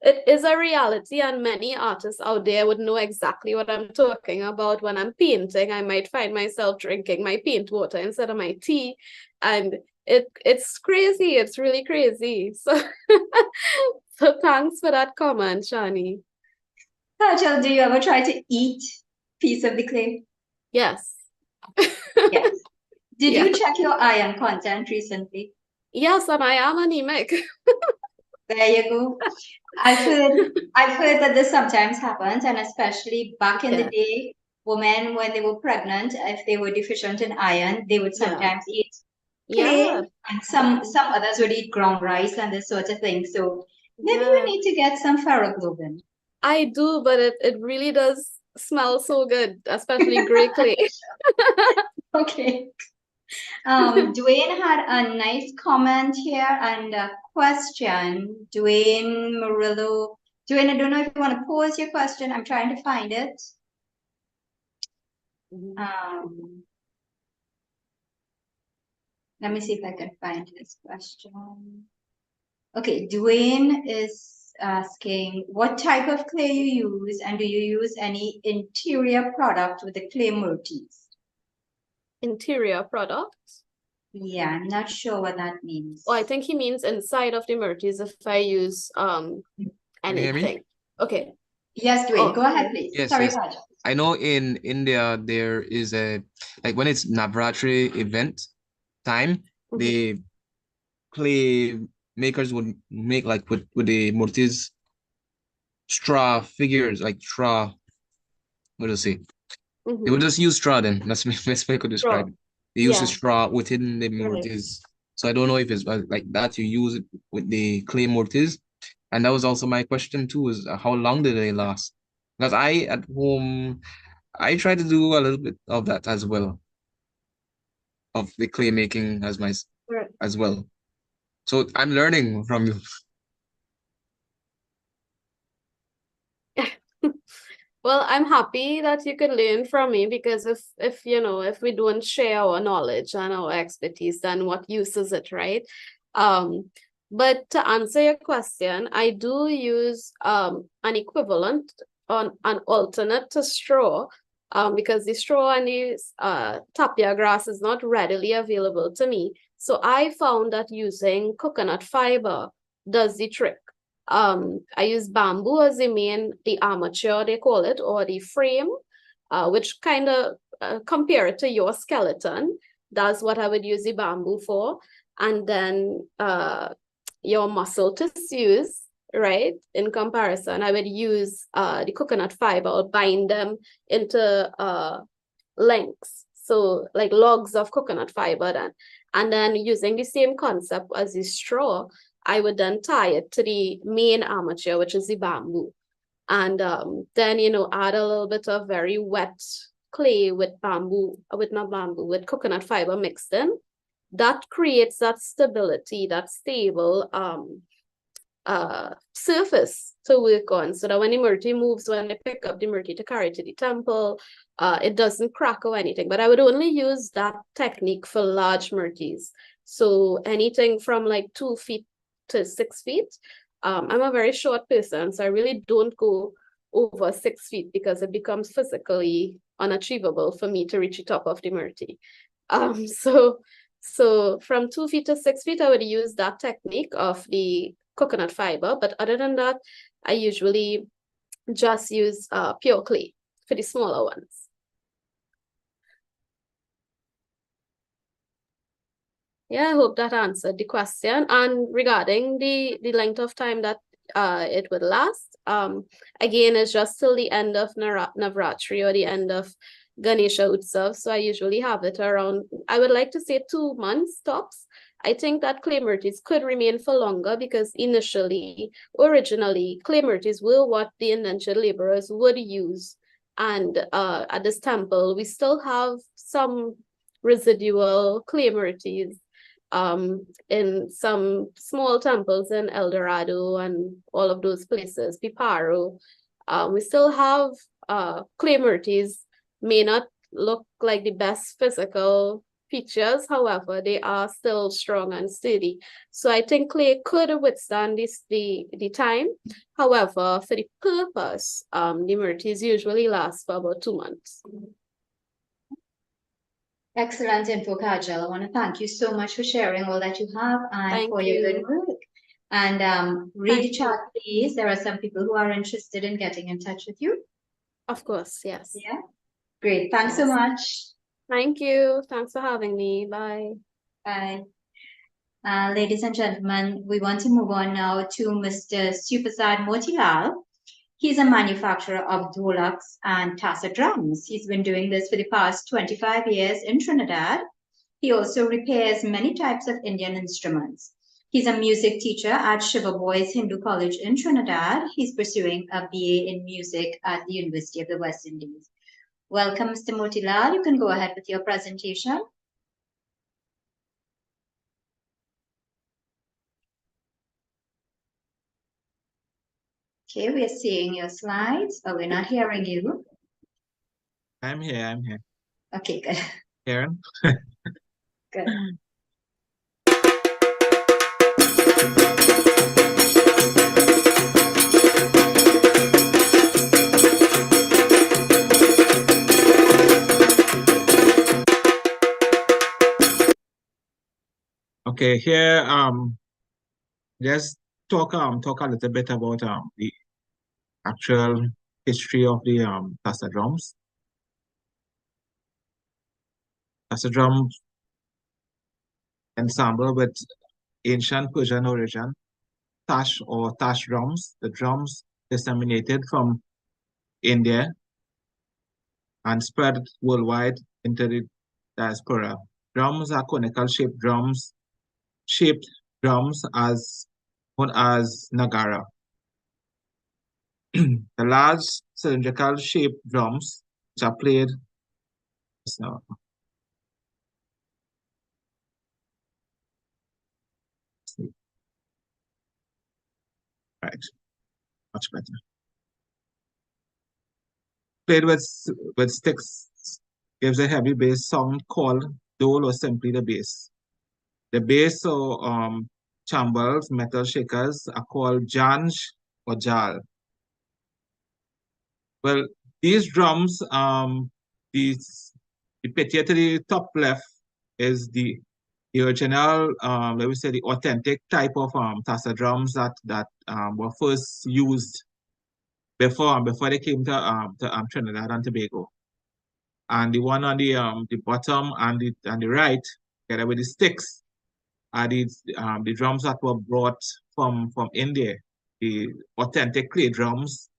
it is a reality, and many artists out there would know exactly what I'm talking about. When I'm painting, I might find myself drinking my paint water instead of my tea, and it's crazy. It's really crazy. So, so thanks for that comment, Shani. Kajal, do you ever try to eat piece of the clay? Yes. Yes. Did Yeah. you check your iron content recently? Yes, and I am anemic. There you go. I've heard that this sometimes happens, and especially back in the day, women when they were pregnant, if they were deficient in iron, they would sometimes eat clay, and some others would eat ground rice and this sort of thing. So maybe you need to get some ferroglobin. I do, but it really does smells so good, especially gray clay. Okay. Dwayne had a nice comment here and a question. Dwayne Murillo. Dwayne, I don't know if you want to pose your question. I'm trying to find it. Let me see if I can find his question. Okay, Dwayne is asking what type of clay you use, and do you use any interior product with the clay motifs? Interior products? Yeah, I'm not sure what that means. Oh, I think he means inside of the motifs if I use Can you hear me? anything. Okay. Yes, Dwayne, Oh, go ahead, please. Yes, Sorry, yes. Raj. I know in India there is a, like when it's Navratri event time, the clay makers would make like with the murtis straw figures, like straw, what do you say? They would just use straw then. That's the best way I could describe Straw. it. They use the Yeah. straw within the Right. mortise. So I don't know if it's like that. You use it with the clay mortise. And that was also my question too, is how long did they last? Because I at home, I try to do a little bit of that as well, of the clay making Right. as well. So I'm learning from you. Well, I'm happy that you could learn from me because if you know if we don't share our knowledge and our expertise, then what use is it, right? But to answer your question, I do use an equivalent on an alternate to straw, because the straw and the tapia grass is not readily available to me. So I found that using coconut fiber does the trick. I use bamboo as the armature they call it, or the frame, which kind of compared to your skeleton, that's what I would use the bamboo for. And then your muscle tissues, right? In comparison, I would use the coconut fiber, or bind them into lengths. So like logs of coconut fiber then. And then using the same concept as the straw, I would then tie it to the main armature, which is the bamboo. And then, add a little bit of very wet clay with with coconut fiber mixed in. That creates that stability, that stable surface to work on, so that when the murti moves, when they pick up the murti to carry to the temple, it doesn't crack or anything. But I would only use that technique for large murtis. So anything from like 2 feet to 6 feet. I'm a very short person, so I really don't go over 6 feet because it becomes physically unachievable for me to reach the top of the murti. So from 2 feet to 6 feet, I would use that technique of the coconut fiber. But other than that, I usually just use pure clay for the smaller ones. Yeah, I hope that answered the question. And regarding the length of time that it would last, again, it's just till the end of Navratri or the end of Ganesha Utsav. So I usually have it around, I would like to say 2 months tops. I think that clay murtis could remain for longer because originally, clay murtis were what the indentured laborers would use. And at this temple, we still have some residual clay murtis in some small temples in El Dorado and all of those places, Piparo. We still have clay murtis, may not look like the best physical features, however, they are still strong and sturdy. So I think clay could withstand the time. However, for the purpose, the murtis usually last for about 2 months. Excellent info, Kajal. I want to thank you so much for sharing all that you have and for your good work. And read the chat, please. There are some people who are interested in getting in touch with you. Of course, yes. Yeah. Great. Thanks so much. Thank you. Thanks for having me. Bye. Bye. Ladies and gentlemen, we want to move on now to Mr. Supasad Motilal. He's a manufacturer of dholaks and tassa drums. He's been doing this for the past 25 years in Trinidad. He also repairs many types of Indian instruments. He's a music teacher at Shiva Boys Hindu College in Trinidad. He's pursuing a BA in music at the University of the West Indies. Welcome, Mr. Motilal. You can go ahead with your presentation. Okay, we are seeing your slides, but we're not hearing you. I'm here. Okay, good. Karen? Good. Okay, here just talk a little bit about the actual history of the Tassa drums. Tassa drums ensemble with ancient Persian origin, tash or tash drums, the drums disseminated from India and spread worldwide into the diaspora. Drums are conical shaped drums as known as Nagara. The large cylindrical shaped drums which are played right, much better. Played with sticks gives a heavy bass sound called dole or simply the bass. The bass or chambals, metal shakers, are called janj or jal. Well, these drums, the picture to the top left is the original, let me say the authentic type of Tassa drums that were first used before they came to Trinidad and Tobago. And the one on the bottom and the right, together with the sticks, are the drums that were brought from India, the authentic clay drums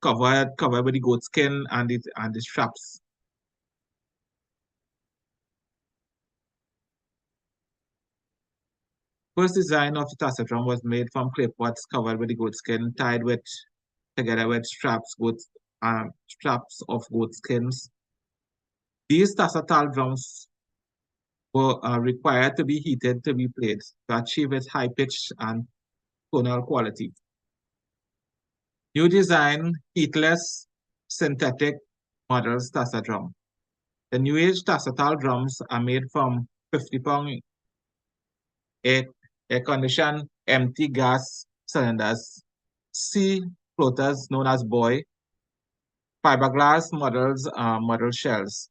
covered with the goat skin and the straps. First design of the Tassa drum was made from clay pots covered with the goat skin, tied together with straps of goat skins. These Tassa tal drums were required to be heated to be played to achieve its high pitch and tonal quality. New design, heatless, synthetic models Tassa drum. The new age Tassa tal drums are made from 50-pound air-conditioned empty gas cylinders, sea floaters known as buoy, fiberglass model shells.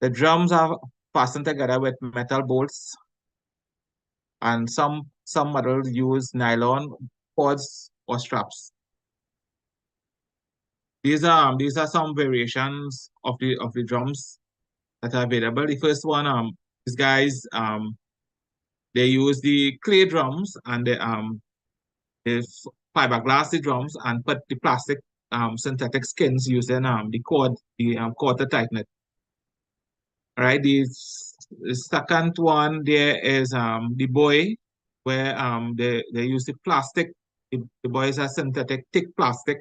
The drums are fastened together with metal bolts, and some models use nylon cords or straps. These are some variations of the drums that are available. The first one, these guys they use the clay drums and the fiberglass drums and put the plastic synthetic skins using the cord to tighten it. All right, the second one there is the buoy, where they use the plastic. The buoy is a synthetic thick plastic,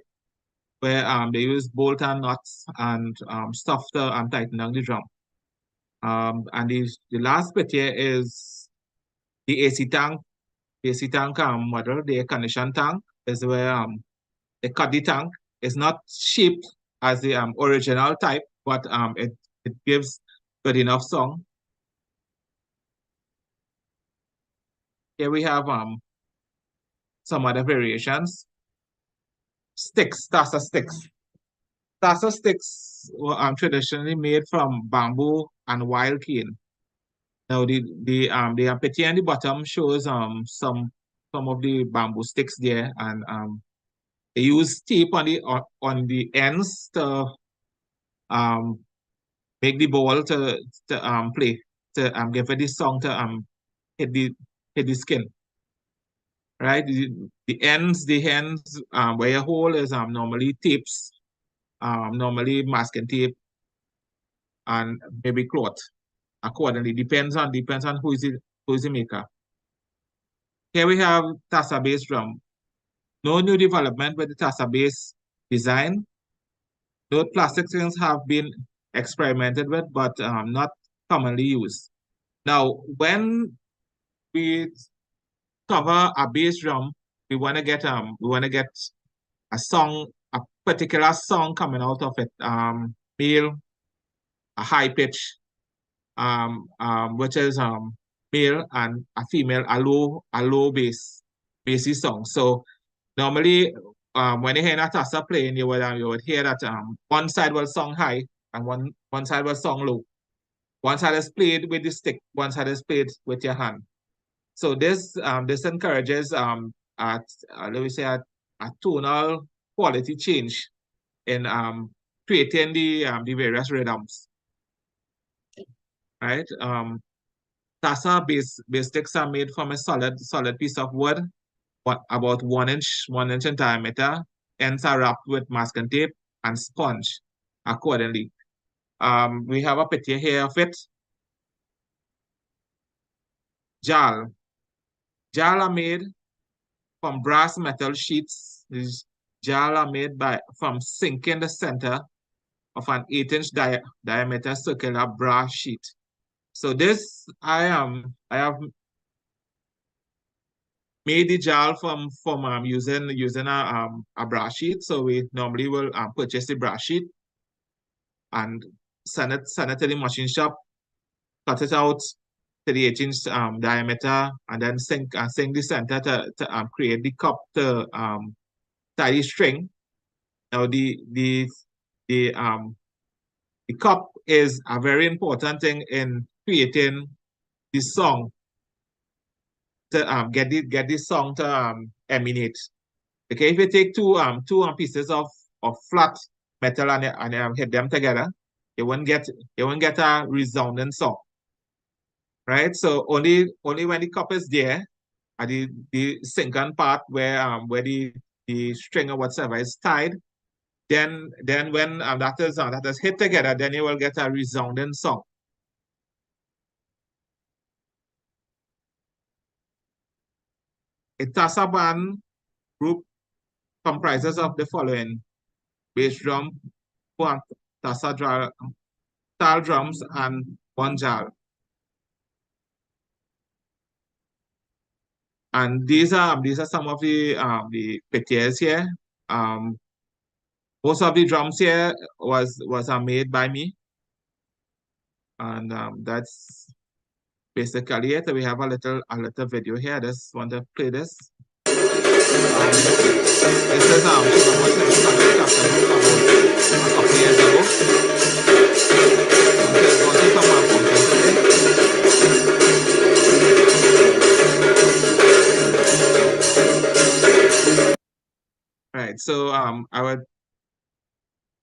where they use bolt and nuts and stuff to tighten down the drum. And the last bit here is the AC tank. The AC tank model, the air conditioned tank, is where they cut the tank. It's not shaped as the original type, but it gives good enough sound. Here we have some other variations. Sticks, Tassa sticks. Tassa sticks were traditionally made from bamboo and wild cane. Now the picture on the bottom shows some of the bamboo sticks there, and they use tape on the ends to make the ball to play, to give it the song to hit the skin. Right, the ends where your hole is normally tapes, normally masking tape and maybe cloth. Accordingly, depends on who is the maker. here we have Tassa base drum. No new development with the Tassa base design. Those plastic things have been experimented with, but not commonly used. Now, when we cover a bass drum, we want to get a song, a particular song coming out of it. Male, a high pitch, which is male, and a female, a low bassy song. So normally, when you hear Natasha playing, you would hear that one side will song high and one side will song low. One side is played with the stick, one side is played with your hand. So this encourages let me say a tonal quality change in creating the various rhythms. Right? Tassa bass sticks are made from a solid piece of wood, about 1 inch in diameter. Ends are wrapped with masking tape and sponge accordingly. We have a picture here of it. Jal. Jal are made from brass metal sheets. These jal are made from sinking the center of an 8-inch diameter circular brass sheet. So this I have made the jal from using a brass sheet. So we normally will purchase the brass sheet and send it to the machine shop, cut it out to the 8-inch diameter, and then sink the center to create the cup to tie the string. Now the cup is a very important thing in creating the song to get the song to emanate. Okay, if you take two pieces of flat metal and hit them together, you won't get a resounding song. Right? So only when the cup is there, at the sinking part where the string or whatever is tied, then when that is hit together, then you will get a resounding song. A Tassa band group comprises of the following: bass drum, one Tassa tal drums, and one jal. And these are some of the pictures here. Most of the drums here was made by me, and that's basically it. We have a little video here. I just want to play this. This is a couple years ago. Right, so I would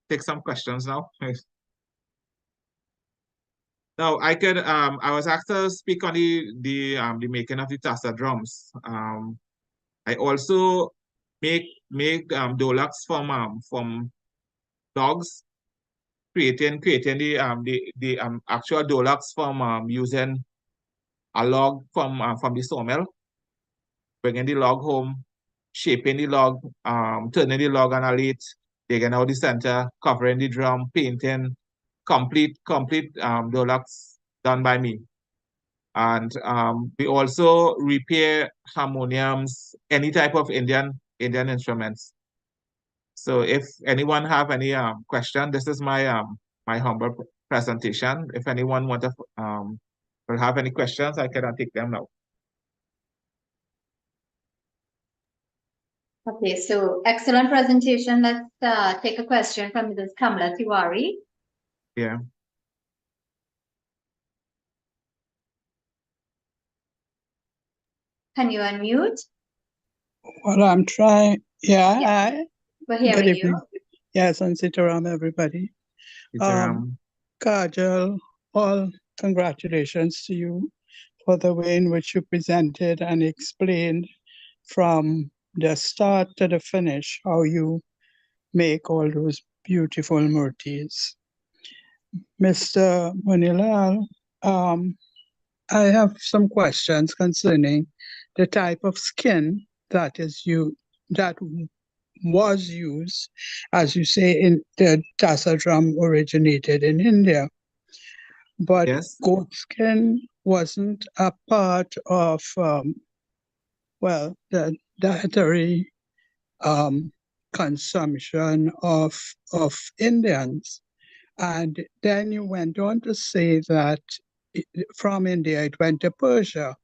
take some questions now. Now I was asked to speak on the making of the Tassa drums. I also make dolaks from logs, creating the actual dolaks from using a log from the sawmill, bringing the log home, shaping the log, turning the log on a lathe, digging out the center, covering the drum, painting, complete dolaks done by me. And we also repair harmoniums, any type of Indian instruments. So if anyone have any question, this is my my humble presentation. If anyone will have any questions, I can take them now. Okay, so excellent presentation. Let's take a question from Mrs. Kamala Tiwari. Yeah. Can you unmute? Well, I'm trying. Yeah, We're hearing you. Yes, and Sitaram, everybody. Kajal, all congratulations to you for the way in which you presented and explained from the start to the finish how you make all those beautiful murtis. Mr. Munilal, I have some questions concerning the type of skin that was used, as you say, in the Tassa drum originated in India. But Yes. goat skin wasn't a part of, the dietary consumption of Indians. And then you went on to say that from India it went to Persia.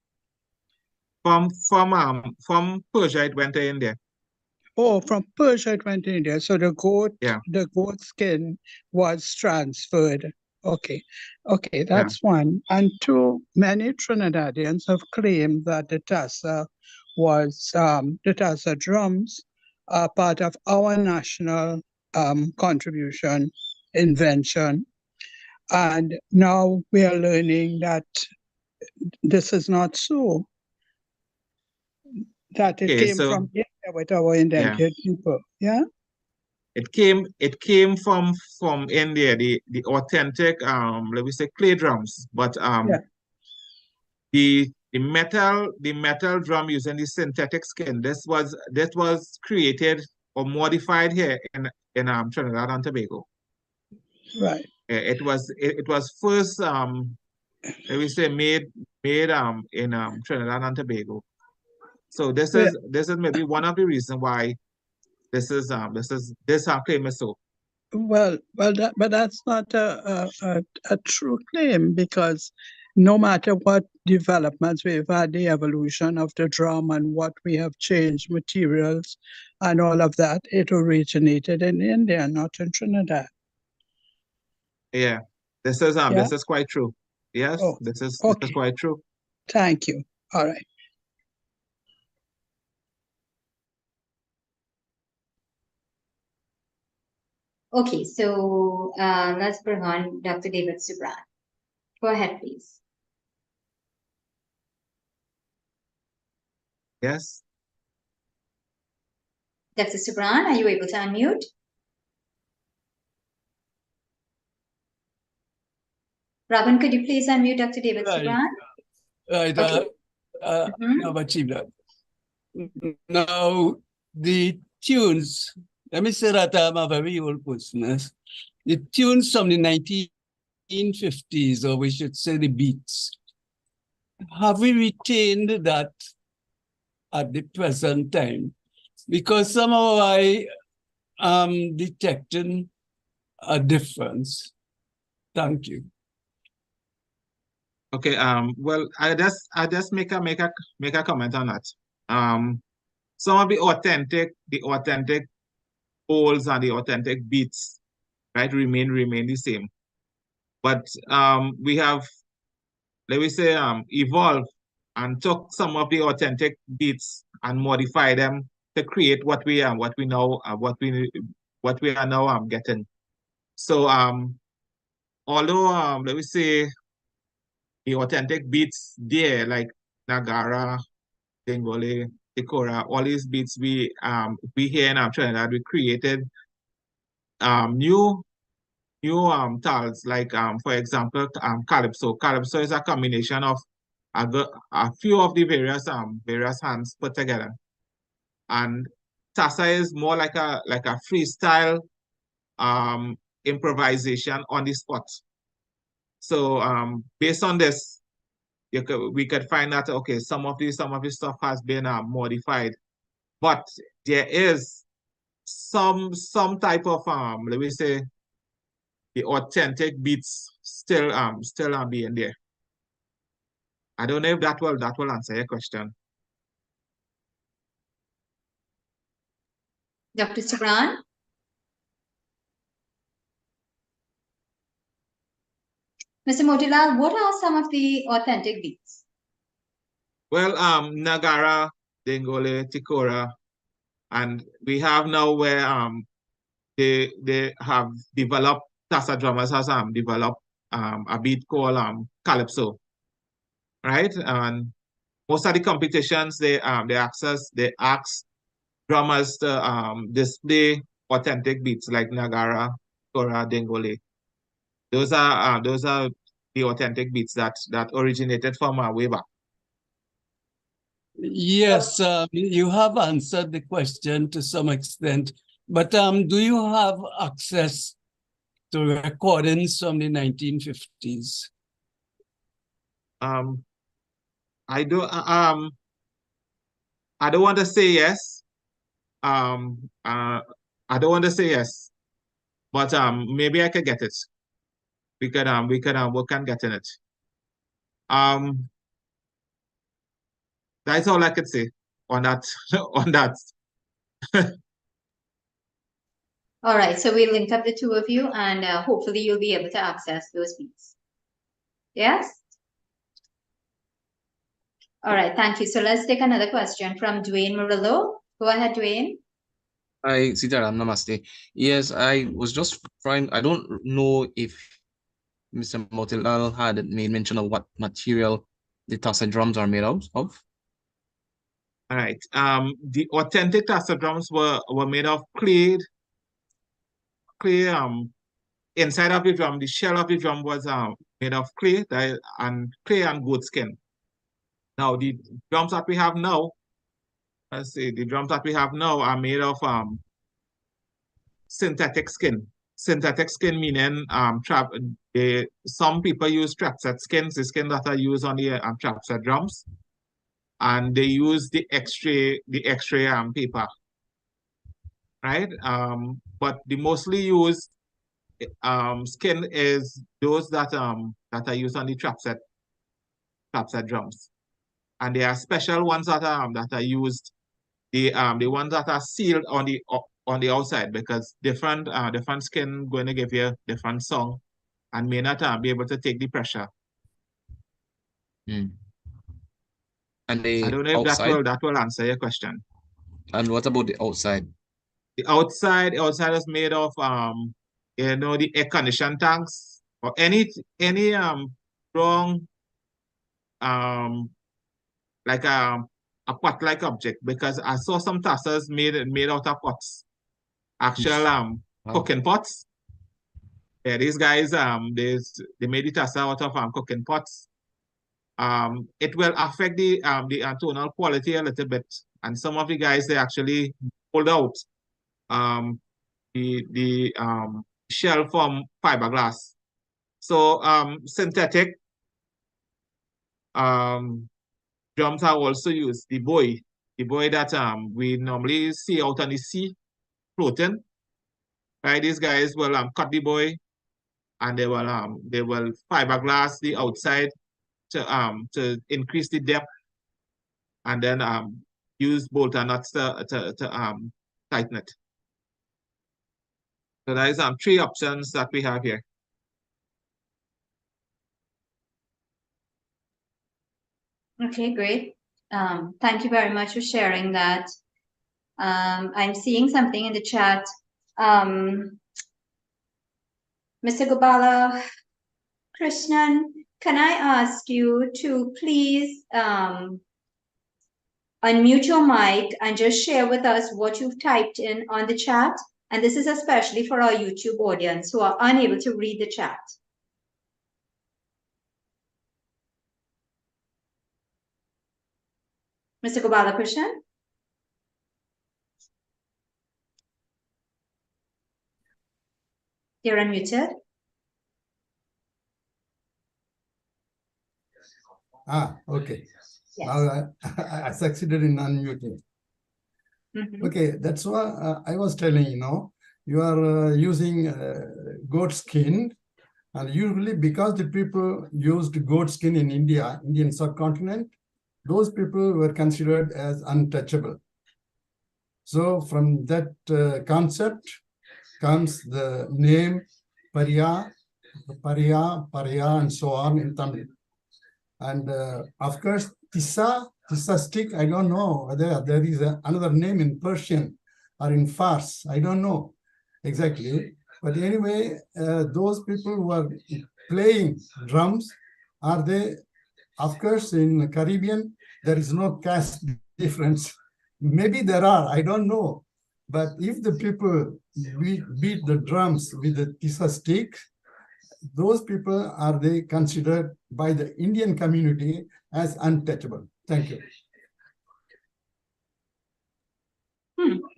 From Persia it went to India. Oh, from Persia it went to India. So the goat skin was transferred. Okay, that's one. And two, many Trinidadians have claimed that the Tassa drums are part of our national contribution, invention. And now we are learning that this is not so, that it came from India with our indented people. Yeah. It came from India, the authentic let me say clay drums, but the metal drum using the synthetic skin, this was created or modified here in Trinidad and Tobago. Right. It was first let me say made in Trinidad and Tobago. So this is maybe one of the reasons why this claim is so. Well, but that's not a true claim, because no matter what developments we've had, the evolution of the drum and what we have changed, materials and all of that, it originated in India, not in Trinidad. Yeah, this is quite true. Yes, this is quite true. Thank you. All right. Okay, so let's bring on Dr. David Subran. Go ahead, please. Yes. Dr. Subran, are you able to unmute? Robin, could you please unmute Dr. David Subran? Right. Okay. I've achieved that. Now, the tunes, let me say that I'm a very old person. The tunes from the 1950s, or we should say the beats, have we retained that at the present time? Because somehow I am detecting a difference. Thank you. Okay. Well, I just make a comment on that. Some of the authentic holds and the authentic beats, right, remain the same. But we have, let me say, evolved and took some of the authentic beats and modify them to create what we are now getting. So although let me say the authentic beats there, like Nagara, Dengole, Tikora, all these beats we hear in Trinidad, we created new tals, like for example calypso. Calypso is a combination of a few of the various hands put together, and Tassa is more like a freestyle improvisation on the spot. So based on this, we could find that okay, some of the stuff has been modified, but there is some type of let me say the authentic beats still being there. I don't know if that will answer your question. Dr. Subran? Mr. Motilal, what are some of the authentic beats? Well, Nagara, Dengole, Tikora, and we have now where they have developed, Tassa drummers has developed a beat called calypso, right? And most of the competitions they ask drummers to display authentic beats like Nagara, Tikora, Dengole. Those are the authentic beats that originated from way back. Yes, you have answered the question to some extent, but do you have access to recordings from the 1950s? I do. I don't want to say yes. I don't want to say yes, but maybe I could get it. We could work on getting it. That's all I could say on that. On that. All right, so we'll link up the two of you and hopefully you'll be able to access those beats. Yes? All right, thank you. So let's take another question from Dwayne Murillo. Go ahead, Dwayne. Hi, Sitaram, namaste. Yes, I was just trying, I don't know if Mr. Motilal had made mention of what material the Tassa drums are made of. All right. The authentic Tassa drums were made of clay. Inside of the drum, the shell of the drum was made of clay and goat skin. Now the drums that we have now, let's see, the drums that we have now are made of synthetic skin. Synthetic skin meaning some people use trapset skins, the skin that are used on the trapset drums, and they use the X-ray paper, right? But the mostly used skin is those that are used on the trapset drums, and there are special ones that are used, the ones that are sealed on the outside, because different skin going to give you different song and may not be able to take the pressure. And I don't know if that will answer your question. And what about the outside? The outside is made of the air condition tanks or any strong like a pot-like object, because I saw some tassas made out of pots, actual cooking pots. Yeah, these guys they made the tassa out of cooking pots. It will affect the tonal quality a little bit, and some of the guys, they actually pulled out the shell from fiberglass. So synthetic drums are also used. The buoy that we normally see out on the sea floating. Right, these guys will cut the buoy, and they will fiberglass the outside to increase the depth, and then use bolt and nuts to tighten it. So there is 3 options that we have here. Okay, great. Thank you very much for sharing that. I'm seeing something in the chat. Mr. Gopala Krishnan, can I ask you to please unmute your mic and just share with us what you've typed in on the chat? And this is especially for our YouTube audience who are unable to read the chat. Mr. Gopala Krishnan? You're unmuted. Okay. Yes. I succeeded in unmuting. Okay, that's what I was telling you are using goat skin, and usually because the people used goat skin in Indian subcontinent, those people were considered as untouchable. So from that concept comes the name Pariya, and so on in Tamil. And of course, Tissa stick, I don't know whether there is another name in Persian or in Fars. I don't know exactly. But anyway, those people who are playing drums, are they, of course, in the Caribbean, there is no caste difference. Maybe there are, I don't know. But if the people beat the drums with the Tissa stick, those people are they considered by the Indian community as untouchable. Thank you.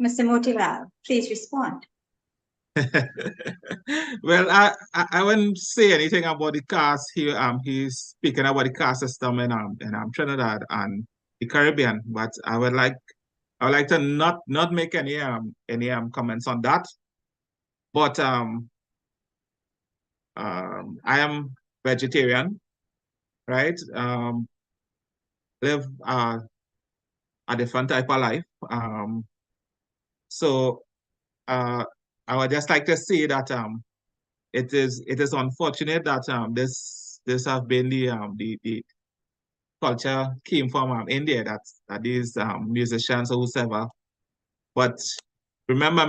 Mr. Motilal, please respond. Well, I wouldn't say anything about the caste. He's speaking about the caste system in Trinidad and the Caribbean, but I would like to not make any comments on that. But I am vegetarian, right? Live a different type of life. So I would just like to say that it is unfortunate that this have been the culture came from India, that these musicians or whoever. But remember,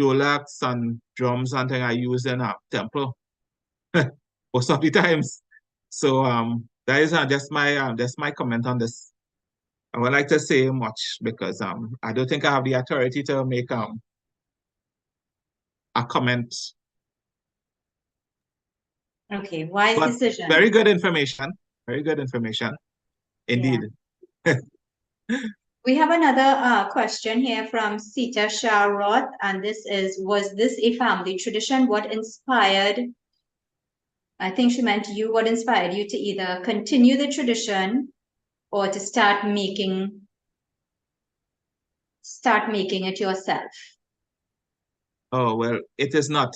dholaks and drums and things are used in a temple most of the times. So that is just my comment on this. I would like to say much because I don't think I have the authority to make a comment. Okay, wise But decision. very good information. Very good information. Indeed. Yeah. We have another question here from Sita Shah, and this is, was this a family tradition? What inspired, I think she meant you, what inspired you to either continue the tradition or to start making it yourself? Oh, well, it is not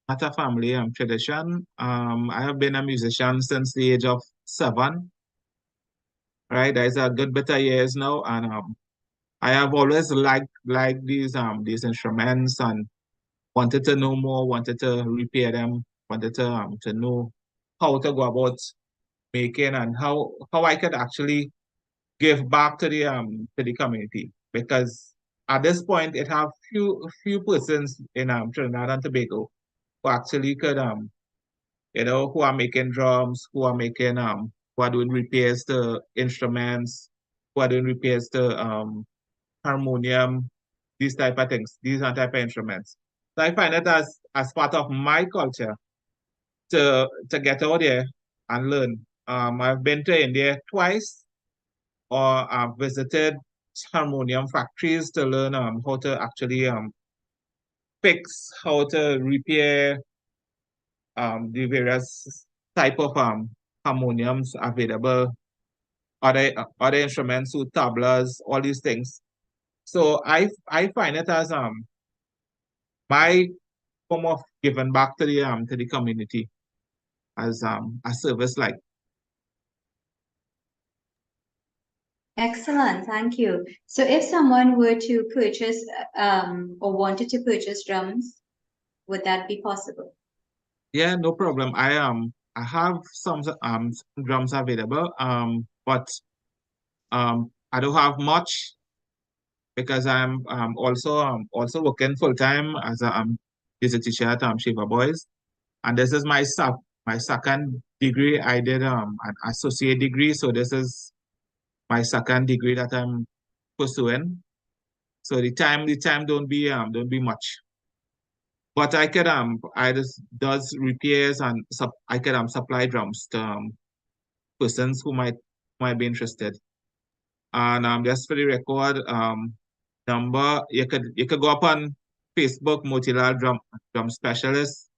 not a family tradition. I have been a musician since the age of 7. Right, there's a good bit of years now, and I have always liked these instruments and wanted to know more, wanted to repair them, wanted to know how to go about making and how I could actually give back to the community, because at this point it have few persons in Trinidad and Tobago who actually could who are making drums, who are doing repairs to instruments, who are doing repairs to harmonium, these type of things, these are type of instruments. So I find it as part of my culture to get out there and learn. I've been to India twice, or I've visited harmonium factories to learn how to actually fix, how to repair the various type of harmoniums available, other instruments, with tablas, all these things. So I find it as my form of giving back to the community as a service like. Excellent, thank you. So if someone were to purchase or wanted to purchase drums, would that be possible? Yeah, no problem. I have some drums available, but I don't have much because I'm also working full time as a music teacher at Shiva Boys, and this is my second degree. I did an associate degree, so this is my second degree that I'm pursuing. So the time don't be much. But I could I just does repairs and I could supply drums to persons who might be interested. And just for the record, number you could go up on Facebook, Motilal Drum Specialist.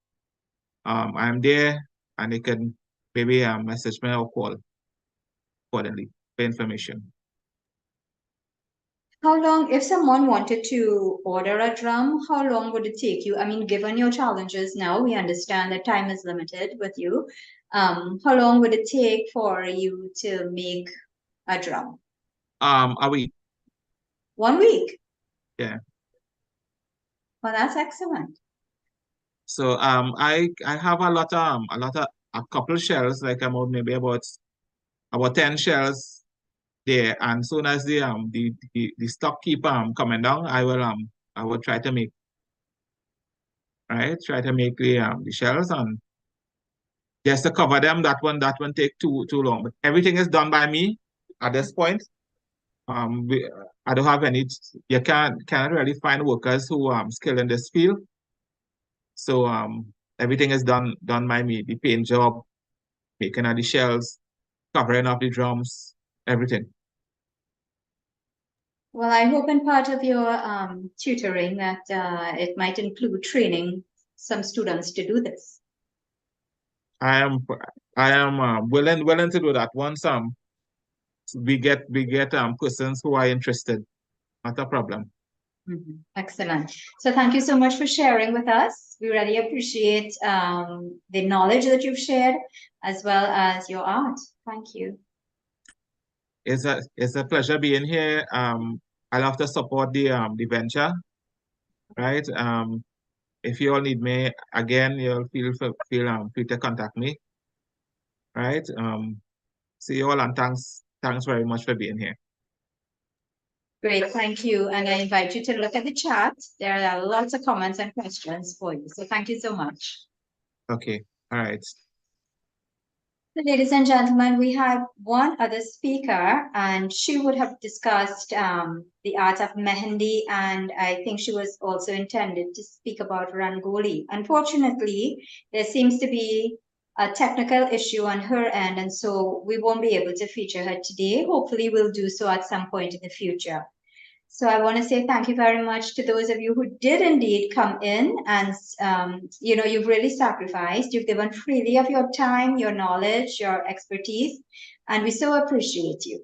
I'm there, and you can maybe message me or call accordingly for information. How long, if someone wanted to order a drum, how long would it take you? I mean, given your challenges now, we understand that time is limited with you. How long would it take for you to make a drum? A week. 1 week? Yeah. Well, that's excellent. So I have a couple shells, like maybe about 10 shells there, and soon as the stock keep coming down, I will try to make the shells, and just to cover them. That one take too long, but everything is done by me at this point. I don't have any. You cannot really find workers who skilled in this field. So everything is done by me. The paint job, making of the shells, covering up the drums, everything. Well, I hope in part of your tutoring that it might include training some students to do this. I am willing to do that once we get persons who are interested. Not a problem. Excellent. So thank you so much for sharing with us. We really appreciate the knowledge that you've shared as well as your art. Thank you. It's a pleasure being here. I love to support the venture, right? If you all need me again, you'll feel free to contact me, right? See you all, and thanks very much for being here. Great, thank you. And I invite you to look at the chat. There are lots of comments and questions for you. So thank you so much. Okay, all right. So, ladies and gentlemen, we have one other speaker, and she would have discussed the art of Mehendi, and I think she was also intended to speak about Rangoli. Unfortunately, there seems to be a technical issue on her end, and so we won't be able to feature her today. Hopefully, we'll do so at some point in the future. So I want to say thank you very much to those of you who did indeed come in, and you've really sacrificed. You've given freely of your time, your knowledge, your expertise, and we so appreciate you.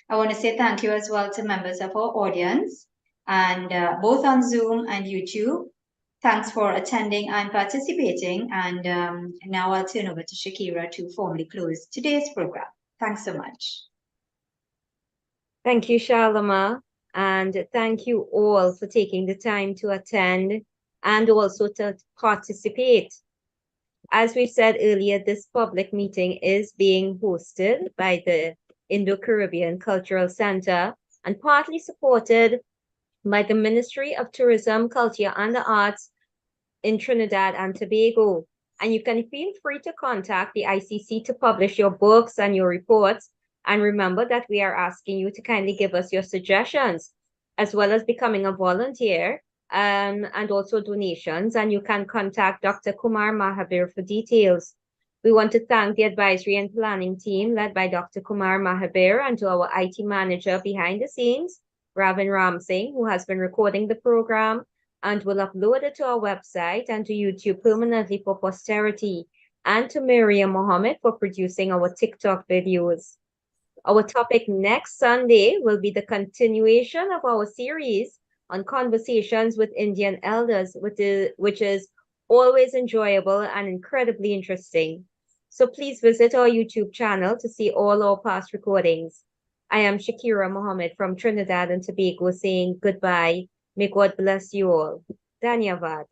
I want to say thank you as well to members of our audience, and both on Zoom and YouTube. Thanks for attending and participating. And now I'll turn over to Shakira to formally close today's program. Thanks so much. Thank you, Shalama. And thank you all for taking the time to attend and also to participate. As we said earlier, this public meeting is being hosted by the Indo-Caribbean Cultural Center and partly supported by the Ministry of Tourism, Culture and the Arts in Trinidad and Tobago. And you can feel free to contact the ICC to publish your books and your reports. And remember that we are asking you to kindly give us your suggestions, as well as becoming a volunteer and also donations. And you can contact Dr. Kumar Mahabir for details. We want to thank the advisory and planning team led by Dr. Kumar Mahabir, and to our IT manager behind the scenes, Ravin Ram Singh, who has been recording the program and will upload it to our website and to YouTube permanently for posterity, and to Miriam Mohammed for producing our TikTok videos. Our topic next Sunday will be the continuation of our series on conversations with Indian elders, which is always enjoyable and incredibly interesting. So please visit our YouTube channel to see all our past recordings. I am Shakira Mohammed from Trinidad and Tobago saying goodbye. May God bless you all. Dhanyavad.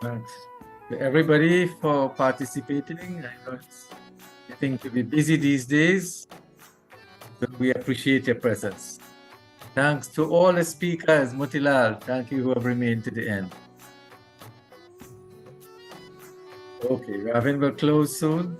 Thanks to everybody for participating. I know you think to be busy these days, but we appreciate your presence. Thanks to all the speakers. Motilal, thank you who have remained to the end. Okay, Ravin will close soon.